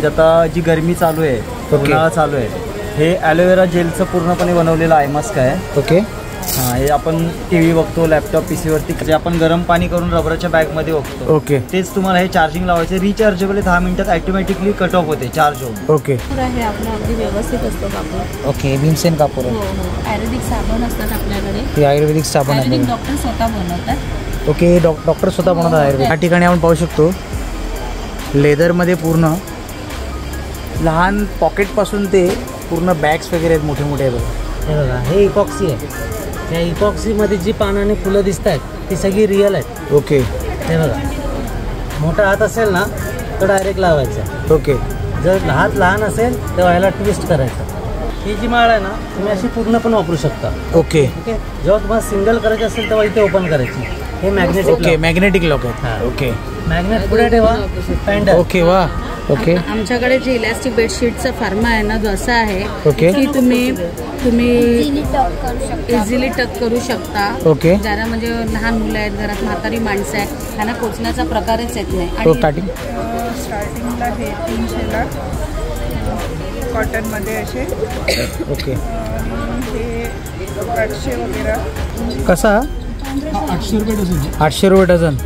म्हणजे आता जी गरमी चालू आहे, उन्हाळा चालू आहे, हे ॲलोवेरा जेलचं पूर्णपणे बनवलेलं आय मास्क आहे. ओके. हां, हे आपण टीव्ही बघतो, लॅपटॉप, पीसीवरती जे आपण गरम पाणी करून रबराच्या बॅगमध्ये बघतो. ओके. तेच तुम्हाला हे चार्जिंग लावायचे, रिचार्जेबल 10 मिनिटात ऑटोमॅटिकली कट ऑफ होते चार्ज होऊन. ओके. हे आपलं अगदी व्यवस्थित असतो कापूर. ओके. भीमसेन कापूर. हो हो. आयुर्वेदिक साबण असतात आपल्याकडे. हे आयुर्वेदिक साबण आहे. डॉक्टर स्वतः बनवतात. ओके. डॉक्टर स्वतः बनवतात आयुर्वेदिक. या ठिकाणी आपण पाहू शकतो लेदरमध्ये पूर्ण लहान पॉकेटपासून ते पूर्ण बॅग्स वगैरे आहेत, मोठे मोठे. हे बघा, हे इपॉक्सी आहे. त्या इपॉक्सीमध्ये जी पानाने फुलं दिसत आहेत ती सगळी रिअल आहेत. ओके. हे बघा, मोठा हात असेल ना तर डायरेक्ट लावायचा. ओके. जर हात लहान असेल तेव्हा ह्याला ट्विस्ट करायचं. ही जी माळ आहे ना तुम्ही अशी पूर्ण पण वापरू शकता. ओके. ओके. जेव्हा तुम्हाला सिंगल करायची असेल तेव्हा इथे ओपन करायची. हे मॅग्नेटिक. ओके. मॅग्नेटिक लॉक आहे. ओके. मॅग्नेट पुढे ठेवा, पॅन्डल. ओके. वा. ओके. आमच्याकडे जे इलास्टिक बेडशीटचा फार्मा आहे ना, जो असा आहे ओके. की तुम्ही इझिली टक करू शकता. ओके. ज्याला म्हणजे लहान मुलं आहेत, घरात म्हातारी माणसं आहेत, त्यांना पोचण्याचा प्रकारच येत नाही. आणि स्टार्टिंगला हे 300ला कॉटनमध्ये असे. ओके. हे 800 वगैरे. कसा? 800 रुपये डझन. 800 रुपये डझन.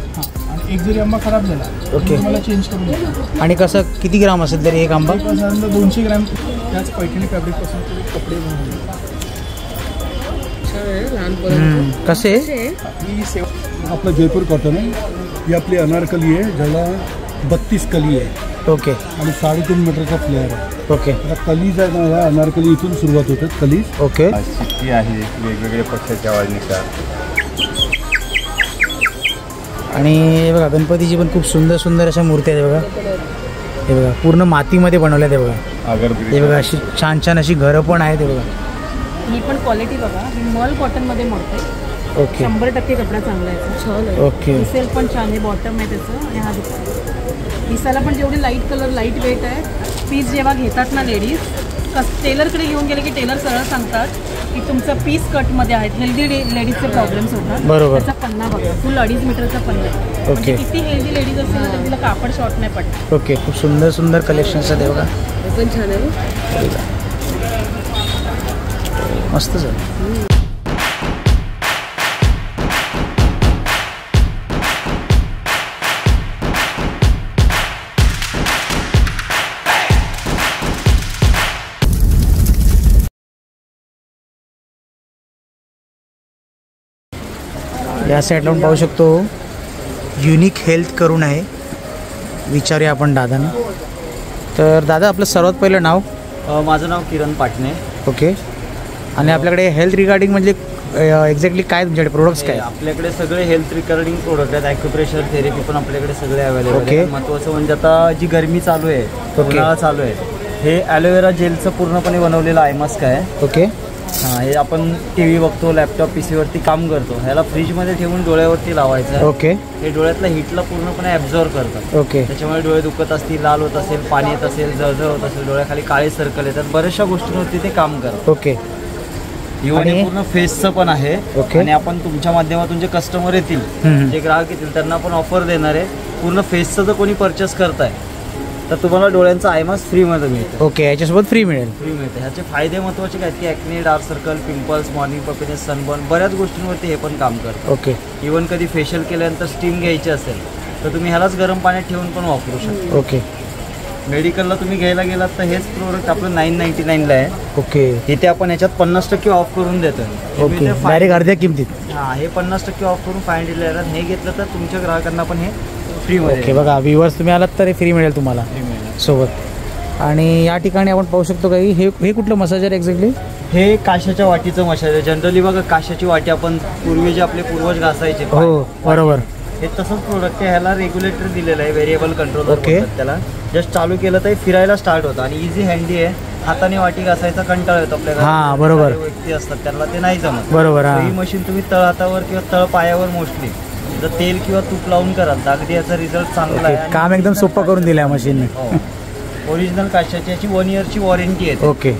एक जरी आंबा खराब झाला ओके मला चेंज करून द्या. आणि कसं किती ग्राम असेल तरी एक आंबा? साधारणतः 200 ग्रॅम. त्याच पैठणी फॅब्रिकपासून कपडे बनवले. कसे? ही आपलं जयपूर कॉटन आहे. ही आपली अनारकली आहे, ज्याला 32 कली आहे. ओके. आणि 3.5 मीटरचा फ्लेअर आहे. ओके. आता कलीज आहे ना, ह्या अनारकली इथून सुरुवात होतात कलीज. ओके. शिट्टी आहे, वेगवेगळे पक्षाचे आवाज निघतात. आणि हे बघा गणपतीची पण खूप सुंदर सुंदर अशा मूर्ती आहेत. बघा हे बघा पूर्ण मातीमध्ये बनवल्यात. हे बघा, हे बघा अशी छान छान अशी घरं पण आहेत. हे बघा, ही पण क्वालिटी बघा, ही मॉल कॉटनमध्ये मिळते. ओके. 100% कपडा चांगला आहे, छान आहे. ओके. दिसेल पण छान आहे. बॉटम आहे त्याचं आणि हा दिसायला पण जेवढी लाईट कलर, लाईट वेट आहे. पीस जेव्हा घेतात ना लेडीज, टेलरकडे घेऊन गेले की टेलर सरळ सांगतात की तुमचं पीस कटमध्ये आहेत. हेल्दी लेडीजचे प्रॉब्लेम्स होतात. बरोबर. त्याचा पन्ना बघा, फुल 2.5 मीटरचा पन्ना. ओके. किती हेल्दी लेडीज असेल ना तर तिला कापड शॉर्ट नाही पडत. ओके. खूप सुंदर सुंदर कलेक्शन्स आहेत. बघा हे पण छान आहे. मस्त झालं. या साईडला आपण पाहू शकतो युनिक हेल्थ करून आहे. विचारूया आपण दादांना. तर दादा आपलं सर्वात पहिलं नाव? माझं नाव किरण पाटणे. ओके. आणि आपल्याकडे हेल्थ रिगार्डिंग म्हणजे एक्झॅक्टली काय तुमच्याकडे प्रोडक्ट्स काय? आपल्याकडे सगळे हेल्थ रिगार्डिंग प्रोडक्ट आहेत. ॲक्युप्रेशर थेरपी पण आपल्याकडे सगळे अवेलेबल ओके. आहे. महत्त्वाचं म्हणजे आता जी गरमी चालू आहे, उन्हाळा चालू आहे, हे ॲलोवेरा जेलचं पूर्णपणे बनवलेलं आय मास्क आहे. ओके. हां, हे आपण टीव्ही बघतो, लॅपटॉप, पीसीवरती काम करतो, ह्याला फ्रीजमध्ये ठेवून डोळ्यावरती लावायचं. ओके. हे डोळ्यातल्या हीटला पूर्णपणे ॲब्झॉर्व करतात. ओके. त्याच्यामुळे डोळे दुखत असतील, लाल होत असेल, पाणी येत असेल, जळजळ होत असेल, डोळ्याखाली काळे सर्कल येतात, बऱ्याचशा गोष्टींवरती ते काम करतात. ओके. इव्हन हे पूर्ण फेसचं पण आहे. ओके. आणि आपण तुमच्या माध्यमातून जे कस्टमर येतील, जे ग्राहक येतील, त्यांना पण ऑफर देणार आहे. पूर्ण फेसचं जर कोणी परचेस करताय तर तुम्हाला डोळ्यांचा आय मास्क फ्रीमध्ये मिळतं. ओके. याच्यासोबत फ्री मिळेल? फ्री मिळते. ह्याचे फायदे महत्त्वाचे काय की acne, dark circle, pimples, morning puffiness, sunburn, बऱ्याच गोष्टींवरती हे पण काम करतं. ओके. इव्हन कधी फेशियल केल्यानंतर स्टीम घ्यायची असेल तर तुम्ही ह्यालाच गरम पाण्यात ठेवून पण वापरू शकता. ओके. मेडिकलला तुम्ही घ्यायला गेलात तर हेच प्रोडक्ट आपलं 999ला आहे. ओके. इथे आपण याच्यात 50% ऑफ करून देतो. ओके. डायरेक्ट अर्ध्या किमतीत? हां, हे 50% ऑफ करून 500 येतात. हे घेतलं तर तुमच्या ग्राहकांना पण हे फ्रीमध्ये. ओके. बघा व्ह्यूअर्स, तुम्ही आलात तर हे फ्री मिळेल तुम्हाला सोबत. आणि या ठिकाणी आपण पाहू शकतो काही हे कुठलं मसाजर एक्झॅक्टली? हे काशाच्या वाटीचं मसाजर. जनरली बघा काशाची वाटी आपण पूर्वी जे आपले पूर्वज घासायचे. हो बरोबर. हे तसंच प्रोडक्ट आहे. ह्याला रेग्युलेटर दिलेलं आहे, व्हेरिएबल कंट्रोलर. ओके. त्याला जस्ट चालू केलं तर फिरायला स्टार्ट होतं आणि इझी हँडी आहे. हाताने वाटी घासायचा कंटाळा येतो आपल्याला. हां बरोबर. व्यक्ती असतात त्यांना ते नाही जमत. बरोबर. ही मशीन तुम्ही तळहातावर किंवा तळ पायावर मोस्टली जर तेल किंवा तूप लावून कराल तर अगदी याचा रिझल्ट चांगला आहे. काम एकदम सोपं करून दिलं आहे मशीनने. ओरिजिनल काशाची याची 1 इयरची वॉरंटी आहे. ओके.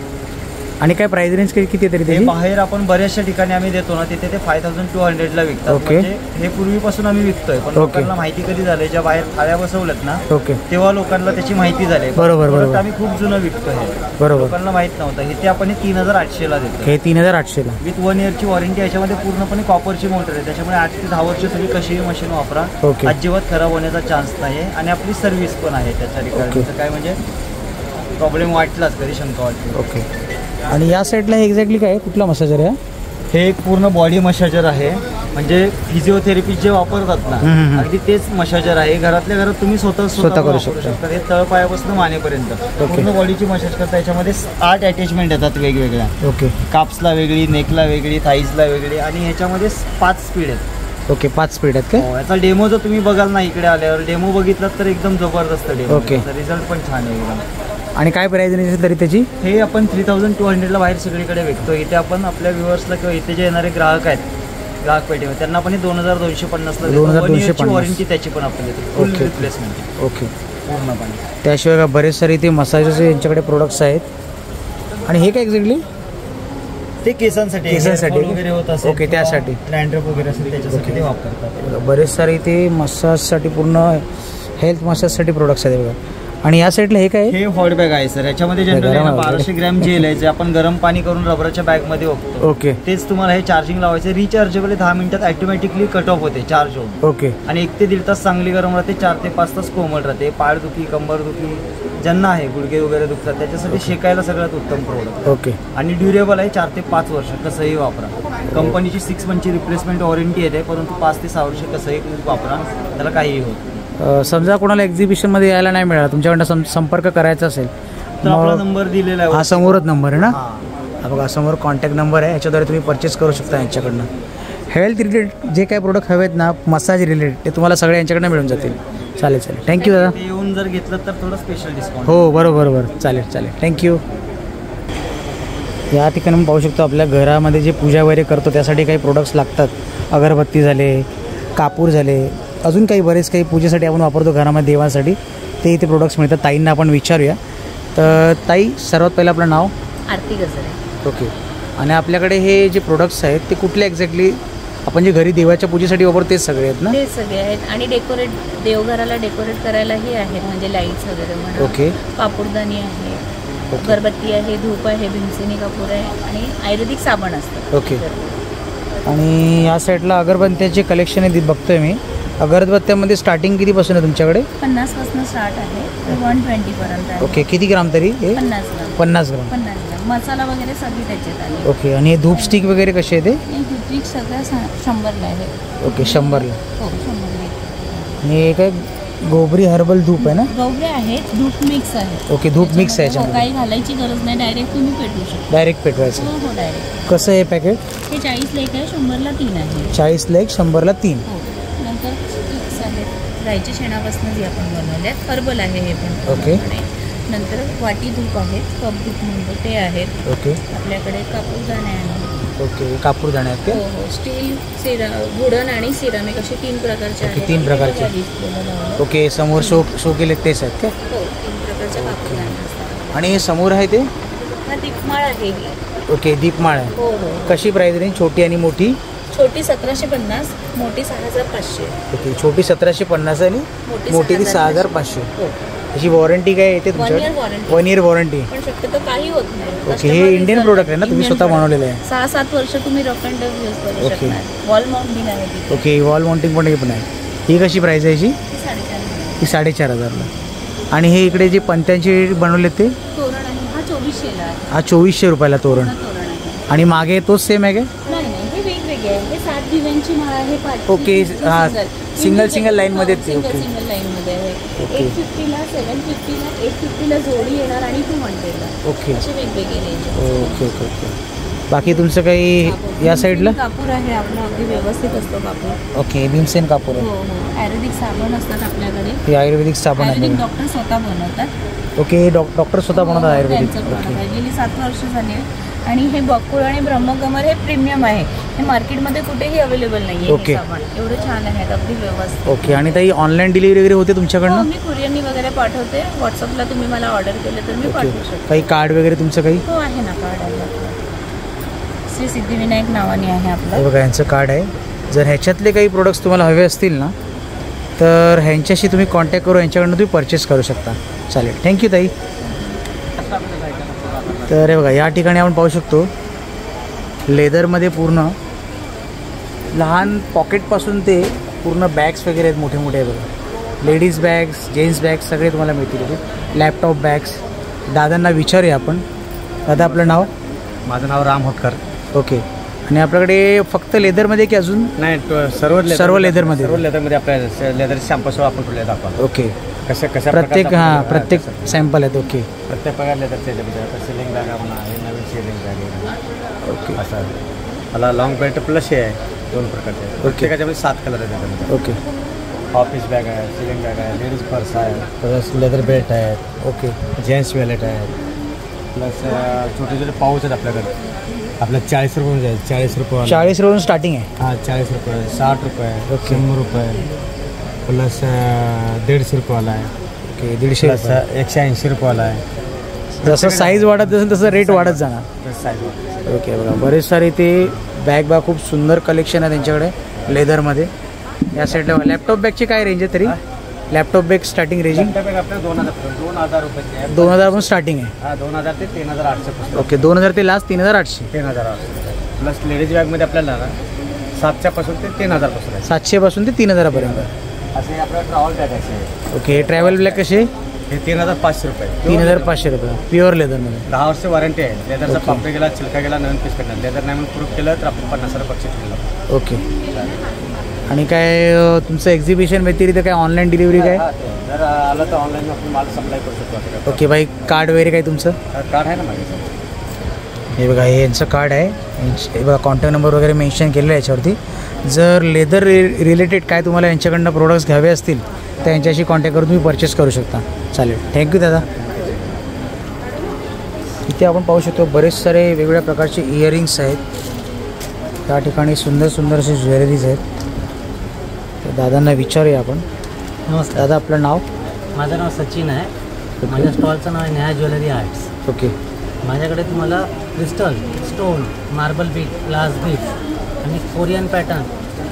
आणि काय प्राइस रेंज किती आहे तरी हे त्याची? बाहेर आपण बऱ्याचशा ठिकाणी आम्ही देतो ना, तिथे ते 5200 ला विकतात. ओके. म्हणजे हे पूर्वीपासून आम्ही विकतोय, पण ओके. लोकांना माहिती कधी झाली, ज्या बाहेर थाळ्या बसवल्यात ना ओके तेव्हा लोकांना त्याची माहिती झाली. बरोबर, बरोबर. आम्ही खूप जुनं विकतोय हे, बरोबर. लोकांना माहित नव्हतं. इथे आपण 3800 ला देतो हे 3800 विथ 1 इयरची वॉरंटी. याच्यामध्ये पूर्णपणे कॉपरची मोटर आहे, त्याच्यामुळे 8 ते 10 वर्ष तुम्ही कशीही मशीन वापरा, ओके. अजिबात खराब होण्याचा चान्स नाही. आणि आपली सर्व्हिस पण आहे त्याच्या रिगार्डिंग. काय म्हणजे प्रॉब्लेम वाटलाच कधी शंका वाटली. ओके. आणि या साईडला एक्झॅक्टली काय कुठला मसाजर आहे? हे एक पूर्ण बॉडी मसाजर आहे, म्हणजे फिजिओथेरपी जे वापरतात ना, अगदी तेच मसाजर आहे. घरातल्या घरात तुम्ही स्वतः करू शकता. हे तळपायापासून मानेपर्यंत पूर्ण बॉडीची मसाज करता. याच्यामध्ये 8 अटॅचमेंट येतात वेगवेगळ्या. ओके. काप्सला वेगळी, नेकला वेगळी, थाईजला वेगळी, आणि ह्याच्यामध्ये 5 स्पीड आहेत. ओके, 5 स्पीड आहेत का? याचा डेमो जर तुम्ही बघाल ना इकडे आल्यावर, डेमो बघितलात तर एकदम जबरदस्त डेमो. ओके. रिझल्ट पण छान आहे एकदम. आणि काय प्राइस रेंज तरी त्याची? हे आपण 3200 ला बाहेर सगळीकडे विकतो. इथे आपण आपल्या व्ह्युअर्सला किंवा इथे जे येणारे ग्राहक आहेत, ग्राहक पेठेमध्ये, त्यांना पण 2250 ला 2250 वॉरंटी त्याची पण आपल्याला फुल ओके. Replacement okay. पूर्णपणे. त्याशिवाय बरेच सारे इथे मसाजेचे यांच्याकडे प्रोडक्ट्स आहेत. आणि हे काय एक्झॅक्टली? ते केसांसाठी केसांसाठी. वगैरे होत असेल, ओके, त्यासाठी. डॅन्ड्रफ वगैरे असेल त्याच्यासाठी ते वापरतात. बरेच सारे इथे मसाजसाठी, पूर्ण हेल्थ मसाजसाठी प्रोडक्ट्स आहेत बघा. आणि या साईडला हे काय? हे हॉट बॅग आहे सर. याच्यामध्ये जनरली 1200 ग्रॅम जेल आहे, जे आपण गरम पाणी करून रबराच्या बॅगमध्ये ओकतो. ओके. तेच तुम्हाला हे चार्जिंग लावायचं. रिचार्जेबल 10 मिनिटात ऑटोमॅटिकली कट ऑफ होते चार्ज होऊन. ओके. आणि 1 ते 1.5 तास चांगली गरम राहते, 4 ते 5 तास कोमल राहते. पाठदुखी, कंबरदुखी ज्यांना आहे, गुडघे वगैरे दुखतात, त्याच्यासाठी शेकायला सगळ्यात उत्तम प्रोडक्ट. ओके. आणि ड्युरेबल आहे, 4 ते 5 वर्ष कसंही वापरा. कंपनीची 6 मंथची रिप्लेसमेंट वॉरंटी येते, परंतु 5 ते 6 वर्ष कसंही वापरा, त्याला काहीही होत. समजा कोणाला एक्झिबिशनमध्ये यायला नाही मिळाला, तुमच्याकडनं संपर्क करायचा असेल तर आपला नंबर दिलेला आहे. हा समोरच नंबर आहे ना? हां. हा बघा, समोर कॉन्टॅक्ट नंबर आहे, याच्याद्वारे तुम्ही परचेस करू शकता यांच्याकडनं. हेल्थ रिलेटेड जे काही प्रोडक्ट हवेत ना, मसाज रिलेटेड, ते तुम्हाला सगळे यांच्याकडनं मिळून जातील. चालेल चालेल, थँक्यू दादा. ते येऊन जर घेतलं तर थोडं स्पेशल डिस्काउंट. हो बरोबर बरोबर, चालेल चालेल, थँक्यू. या ठिकाणी आपण पाहू शकतो आपल्या घरामध्ये जे पूजा वगैरे करतो त्यासाठी काही प्रोडक्ट्स लागतात. अगरबत्ती झाले, कापूर झाले, अजून काही बरेच काही पूजेसाठी आपण वापरतो घरामध्ये देवासाठी, ते इथे प्रोडक्ट्स मिळतात. ताईंना आपण विचारूया. तर ताई, सर्वात पहिलं आपलं नाव? आरती गजरे. ओके. आणि आपल्याकडे हे जे प्रोडक्ट्स आहेत ते कुठले एक्झॅक्टली आपण जे घरी देवाच्या पूजेसाठी वापरतो तेच सगळे आहेत ना? ते सगळे आहेत. आणि डेकोरेट, देवघराला डेकोरेट करायलाही आहेत, म्हणजे लाईट्स वगैरे म्हणा. ओके. कापूरदानी आहे, अगरबत्ती आहे, धूप आहे, भीमसेनी कापूर आहे, आणि आयुर्वेदिक साबण असतं. ओके. आणि या साईडला अगरबत्त्याचे कलेक्शन आहे, बघतोय मी. अगरबत्त्यामध्ये स्टार्टिंग कितीपासून आहे तुमच्याकडे? 50 पासून स्टार्ट आहे, 120 पर्यंत आहे. ओके. किती ग्राम तरी? 50 ग्राम. 50 ग्राम. 50 ग्राम. मसाला वगैरे सगळी त्याच्यात आली. ओके. आणि हे धूप स्टिक वगैरे कसे आहे ते? हे धूपस्टिक सगळं 100ला आहे. ओके, 100ला. हो, 100ला. आणि हे काय गोबरी हर्बल धूप आहे ना? गोबरे आहेत, धूप मिक्स आहे. ओके, धूप मिक्स आहे याच्यामध्ये. काही घालायची गरज नाही, डायरेक्ट तुम्ही पेटवू शकता. डायरेक्ट पेटवायचं? हो हो, डायरेक्ट. कसं आहे पॅकेट? हे 40ला एक आहे, 100ला 3 आहे. 40ला एक, 100ला 3. हो. नंतर स्टिक्स आहेत, गाईच्या शेणापासून जे आपण बनवल्यात. हर्बल आहे हे पण. ओके. नंतर वाटी धूप आहेत, कप धूप म्हणतो ते आहेत. ओके. आपल्याकडे कापूरदाणे आहे. ओके. कापूरदाणे आहेत हो का? हो. स्टील, वुडन आणि सिरामिक असे 3 प्रकारचे ओके, आहेत. 3 प्रकारचे. ओके. समोर शो केले तेच आहेत का? हो, 3 प्रकारचे कापूरदाणे असतात. आणि हे समोर आहे ते? हा दीपमाळ आहे ही. ओके, दीपमाळ आहे. हो हो. कशी प्राइस रेंज, छोटी आणि मोठी? छोटी 1750, मोठी 6500. ओके. छोटी 1750 आणि मोठी ती 6500. हो. त्याची वॉरंटी काय येते तुमच्याकडे? 1 इयर वॉरंटी. पण शक्यतो काही होत नाही. ओके. हे इंडियन प्रोडक्ट आहे ना, तुम्ही स्वतः बनवलेलं आहे? 6-7 वर्ष तुम्ही रफ अँड डफ यूज करू ओके. शकणार. वॉल माउंटिंग आहे तिथे. ओके. वॉल माउंटिंग पण हे पण आहे. ही कशी प्राइस आहे याची? 4,500. ही 4,500ला. आणि हे इकडे जे पंत्यांचे बनवले ते? तोरण आहे, हा 2400ला आहे. हा 2400 रुपयाला तोरण. तोरण आहे. आणि मागे तोच सेम आहे का? नाही नाही, हे वेगवेगळे आहे. हे 7 दिव्यांची माळ आहे. 5. ओके. हा, सिंगल लाईनमध्ये ते. ओके. सिंगल लाईनमध्ये आहे. ओके. 850ला, 750ला, 850ला जोडी येणार आणि 200ला. ओके. असे वेगवेगळे रेंज. Okay okay okay. बाकी तुमचं काही या साईडला? कापूर आहे आपला, अगदी व्यवस्थित असतो कापूर. ओके. भीमसेन कापूर हो आहे. हो. आयुर्वेदिक साबण असतात आपल्याकडे. हे आयुर्वेदिक साबण आहे. आयुर्वेदिक डॉक्टर स्वतः बनवतात. ओके. डॉक्टर स्वतः बनवतात आयुर्वेदिक. त्यांचं product आहे. गेली 7 वर्ष झाली आहे. आणि हे बॉक्कुळ आणि ब्रह्मकमल हे प्रीमियम आहे. हे मार्केटमध्ये कुठेही अवेलेबल नाही आहे. ओके. सामान एवढं छान आहेत, अगदी व्यवस्थित. ओके. आणि ताई ऑनलाईन डिलिव्हरी वगैरे होते हो, तुमच्याकडनं? मी कुरिअरनी वगैरे पाठवते. व्हॉट्सअपला तुम्ही मला ऑर्डर केलं तर मी पाठवू शकते. काही कार्ड वगैरे तुमचं काही? हो, आहे ना कार्ड आहे आपलं. श्री सिद्धिविनायक नावाने आहे हे आपलं. बघा यांचं कार्ड आहे. जर ह्याच्यातले काही प्रोडक्ट्स तुम्हाला हवे असतील ना तर ह्यांच्याशी तुम्ही कॉन्टॅक्ट करून यांच्याकडनं तुम्ही परचेस करू शकता. चालेल, थँक्यू ताई. तर हे बघा या ठिकाणी आपण पाहू शकतो लेदरमध्ये पूर्ण लहान पॉकेटपासून ते पूर्ण बॅग्स वगैरे आहेत, मोठे मोठे आहे बघा. लेडीज बॅग्स, जेंट्स बॅग्स सगळे तुम्हाला मिळतील इथे. Laptop bags. दादांना विचारूया आपण. दादा आपलं नाव? माझं नाव राम होतकर. ओके. आणि आपल्याकडे फक्त लेदरमध्ये की अजून? नाही, सर्व लेदरमध्ये. सर्व लेदरमध्ये आपल्या लेदर शॅम्पल आपण ठेवले दाखवा. ओके. कशा प्रत्येक प्रत्येक सॅम्पल आहेत. ओके. प्रत्येक प्रकार लेदरचे आता सिलिंग बॅग म्हणा, हे नवीन सिलिंग बॅग आहे. ओके. असं मला लॉंग बेल्ट प्लस हे आहे, 2 प्रकारचे. प्रत्येकाच्यामध्ये 7 कलर आहे त्याच्यामध्ये. ओके. ऑफिस बॅग आहे, सिलिंग बॅग आहे, लेडीज पर्स आहे, प्लस लेदर बेल्ट आहेत. ओके. जेंट्स वॅलेट आहेत, प्लस छोटे छोटे पाऊच आहेत आपल्याकडे. आपल्या 40 रुपये जाईल. 40 रुपये. 40 रुपये स्टार्टिंग आहे. हां, 40 रुपये, 60 रुपये, ओके. 100 रुपये, प्लस 150 रुपयाला आहे. ओके. 150 प्लस 180 रुपयाला आहे. जसं साईज वाढत असेल तसं रेट वाढत जाणार. Plus size. ओके. बघा बरेच सारे ते बॅग खूप सुंदर कलेक्शन आहे त्यांच्याकडे लेदरमध्ये. या साईडला लॅपटॉप बॅगची काय रेंज आहे तरी? Laptop bag starting ranging bag आपल्या 2000 रुपये. 2000 पासून स्टार्टिंग आहे. हां, 2000 ते 3800. ओके. 2000 ते लास्ट 3800. 3800. प्लस लेडीज बॅगमध्ये आपल्याला 700 पासून ते 3000 पासून आहे. 700 पासून ते 3000 पर्यंत. असे आपल्या ट्रॅव्हल बॅग असे. ओके. ट्रॅव्हल बॅग कसे? हे 3500 रुपये. 3500 रुपये प्युअर लेदरमध्ये. 10 वर्ष वॉरंटी आहे. लेदरचा ओके. पापडी गेला, चिलका गेला, नवीन पीस भेटणार. लेदर नाही म्हणून प्रूफ केलं तर आपण 50,000 बक्षीस केलं. ओके. आणि काय तुमचं एक्झिबिशन व्यतिरिक्त काय ऑनलाईन डिलिव्हरी काय? जर आलं तर ऑनलाईन आपण माल सप्लाय करू शकतो. ओके. बाई कार्ड वगैरे काय तुमचं? कार्ड आहे ना माझ्या. हे बघा हे यांचं कार्ड आहे. हे बघा कॉन्टॅक्ट नंबर वगैरे मेन्शन केलेलं आहे याच्यावरती. जर लेदर रिलेटेड काय तुम्हाला यांच्याकडनं प्रोडक्ट्स घ्यावे असतील तर यांच्याशी कॉन्टॅक्ट करून तुम्ही परचेस करू शकता. चालेल, थँक्यू दादा. इथे आपण पाहू शकतो बरेच सारे वेगवेगळ्या प्रकारचे इयरिंग्स आहेत. त्या ठिकाणी सुंदर सुंदर असे ज्वेलरीज आहेत. तर दादांना विचारूया आपण. नमस्कार दादा आपलं नाव? माझं नाव सचिन आहे. माझ्या स्टॉलचं नाव आहे नेहा ज्वेलरी आर्ट्स. ओके. माझ्याकडे तुम्हाला crystal, stone, marble bead, glass beads आणि Korean pattern,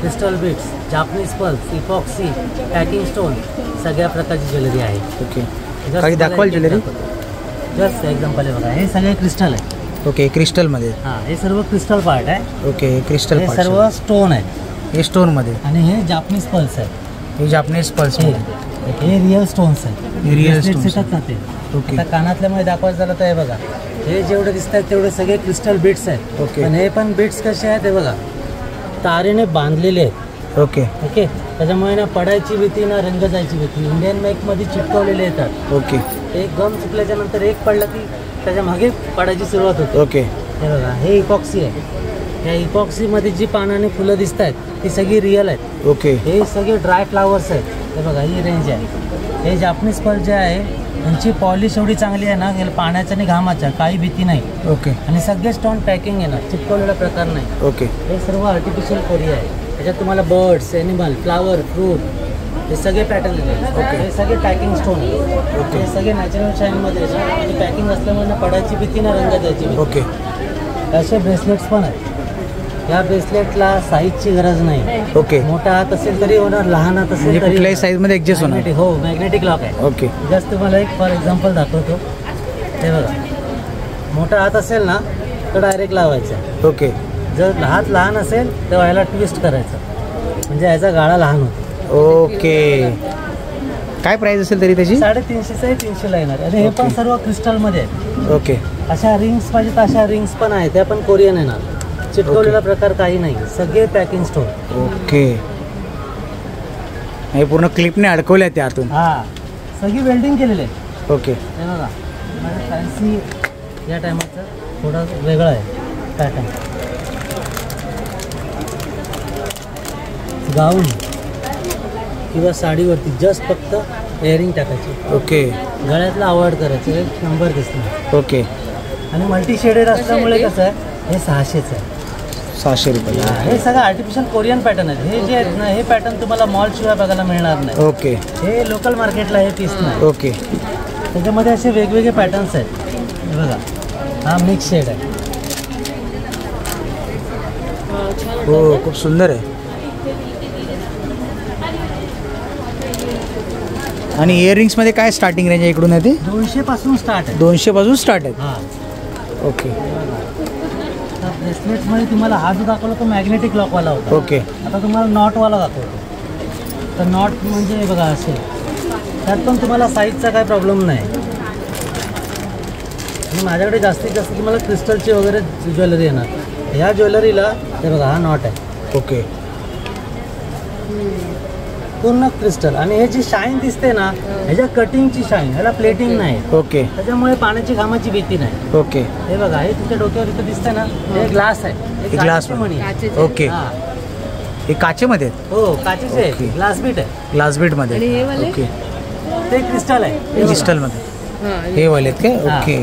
crystal beads, Japanese pearls, epoxy, packing stone सगळ्या प्रकारची ज्वेलरी आहे. ओके. काही दाखवाल ज्वेलरी? जस्ट एक्झाम्पल आहे बघा, हे सगळे क्रिस्टल आहे. ओके. क्रिस्टलमध्ये? हां, हे सर्व क्रिस्टल पार्ट आहे. ओके. हे क्रिस्टल हे पार्ट सर्व स्टोन आहे. हे स्टोनमध्ये. आणि हे जापनीज पल्स आहे. हे जापनीज पल्स. हे रिअल स्टोन्स आहे. रिअल स्टोन्स येतात ना ते. ओके. आता कानातल्यामध्ये दाखवायचं झालं तर हे बघा, हे जेवढे दिसत आहेत तेवढे सगळे क्रिस्टल बीट्स आहेत. ओके. पण हे पण बीट्स कसे आहेत हे बघा, तारेने बांधलेले आहेत. ओके. ओके. त्याच्यामुळे ना पडायची भीती ना रंग जायची भीती. इंडियन मेकमध्ये चिपकवलेले येतात. ओके. एक गम चुकल्याच्या नंतर एक पडलं की त्याच्या मागे पडायची सुरुवात होते. ओके. हे बघा, हे इपॉक्सी आहे. या इपॉक्सीमध्ये जी पानाने फुलं दिसत आहेत ती सगळी रिअल आहेत. ओके. हे सगळे ड्राय फ्लावर्स आहेत. हे बघा, ही रेंज आहे. हे जापनीज पल्स जे आहे यांची पॉलिश एवढी चांगली आहे ना, याला पाण्याच्या आणि घामाच्या काही भीती नाही. ओके. आणि सगळे स्टोन पॅकिंग आहे ना, चिपकवलेला प्रकार नाही. ओके. हे सर्व आर्टिफिशियल कोरिया आहे. त्याच्यात तुम्हाला बर्ड्स, ॲनिमल, फ्लावर, फ्रूट हे सगळे पॅटर्न आहेत. ओके. हे सगळे पॅकिंग स्टोन आहे. ओके. हे सगळे नॅचरल शाईनमध्ये आणि पॅकिंग असल्यामुळे ना पडायची भीती ना रंग द्यायची भीती. ओके. असे ब्रेसलेट्स पण आहेत. या ब्रेसलेटला साईजची गरज नाही. ओके. मोठा हात असेल तरी होणार, लहान हात असेल तरी कुठल्याही साईजमध्ये ॲडजस्ट होणार. हो, मॅग्नेटिक लॉक आहे. ओके. जस्ट तुम्हाला एक फॉर एक्झाम्पल दाखवतो. हे बघा, मोठा हात असेल ना तर डायरेक्ट लावायचा. ओके. जर हात लहान असेल तर ह्याला ट्विस्ट करायचं, म्हणजे याचा गाळा लहान होतो. ओके. काय प्राइस असेल तरी त्याची? 350 300ला येणार. आणि हे पण सर्व क्रिस्टलमध्ये आहेत. ओके. अशा रिंग्स पाहिजेत, अशा रिंग्स पण आहेत. त्या पण कोरियन येणार. चिटकवलेला प्रकार काही नाही, सगळे पॅकिंग स्टोन. ओके. हे पूर्ण क्लिपने अडकवल्या त्या आतून? हां, सगळी वेल्डिंग केलेली आहे. ओके. हे बघा, फॅन्सी या टायमाचं थोडं वेगळं आहे पॅटर्न. गाऊन किंवा साडीवरती जस्ट फक्त एअरिंग टाकायची. ओके. गळ्यातला अवॉइड करायचं, एक नंबर दिसणार. ओके. आणि मल्टी शेडेड असल्यामुळे कसं आहे हे 600चं आहे. 600 रुपये. हे सगळं आर्टिफिशियल कोरियन पॅटर्न आहेत. हे जे आहेत ना हे पॅटर्न तुम्हाला मॉल शिवाय बघायला मिळणार नाही. ओके हे लोकल मार्केटला हे पीस नाही. ओके. त्याच्यामध्ये असे वेगवेगळे पॅटर्न्स आहेत. हे बघा हा मिक्स शेड आहे. हो खूप सुंदर आहे. आणि इयरिंग्समध्ये काय स्टार्टिंग रेंज आहे इकडून आहे ते? 200 पासून स्टार्ट आहे. 200 पासून स्टार्ट आहे. हां ओके. ब्रेसलेट्समध्ये तुम्हाला हा जो दाखवला तो मॅग्नेटिक लॉकवाला होता. ओके. आता तुम्हाला नॉटवाला दाखवतो. तर नॉट म्हणजे बघा असेल त्यात पण तुम्हाला साईजचा काय प्रॉब्लेम नाही. आणि माझ्याकडे जास्तीत जास्त तुम्हाला क्रिस्टलची वगैरे ज्वेलरी येणार. ह्या ज्वेलरीला हे बघा हा नॉट आहे. ओके. पूर्ण क्रिस्टल. आणि हे जी शाईन दिसते ना ह्याच्या कटिंगची शाईन, ह्याला प्लेटिंग नाही. ओके. त्याच्यामुळे पाण्याची घामाची भीती नाही. ओके. हे बघा हे तुमच्या डोक्यावर इथं दिसतंय ना हे ग्लास आहे. हे ग्लास मणी. ओके. हां. हे काचेमध्ये आहेत? हो काचेचे ओके. आहे. ग्लास बीट आहे. ग्लास बीटमध्ये. आणि हे वाले? ओके. ते क्रिस्टल आहे. हे बघा. क्रिस्टलमध्ये हे वाले आहेत काय? हां. ओके.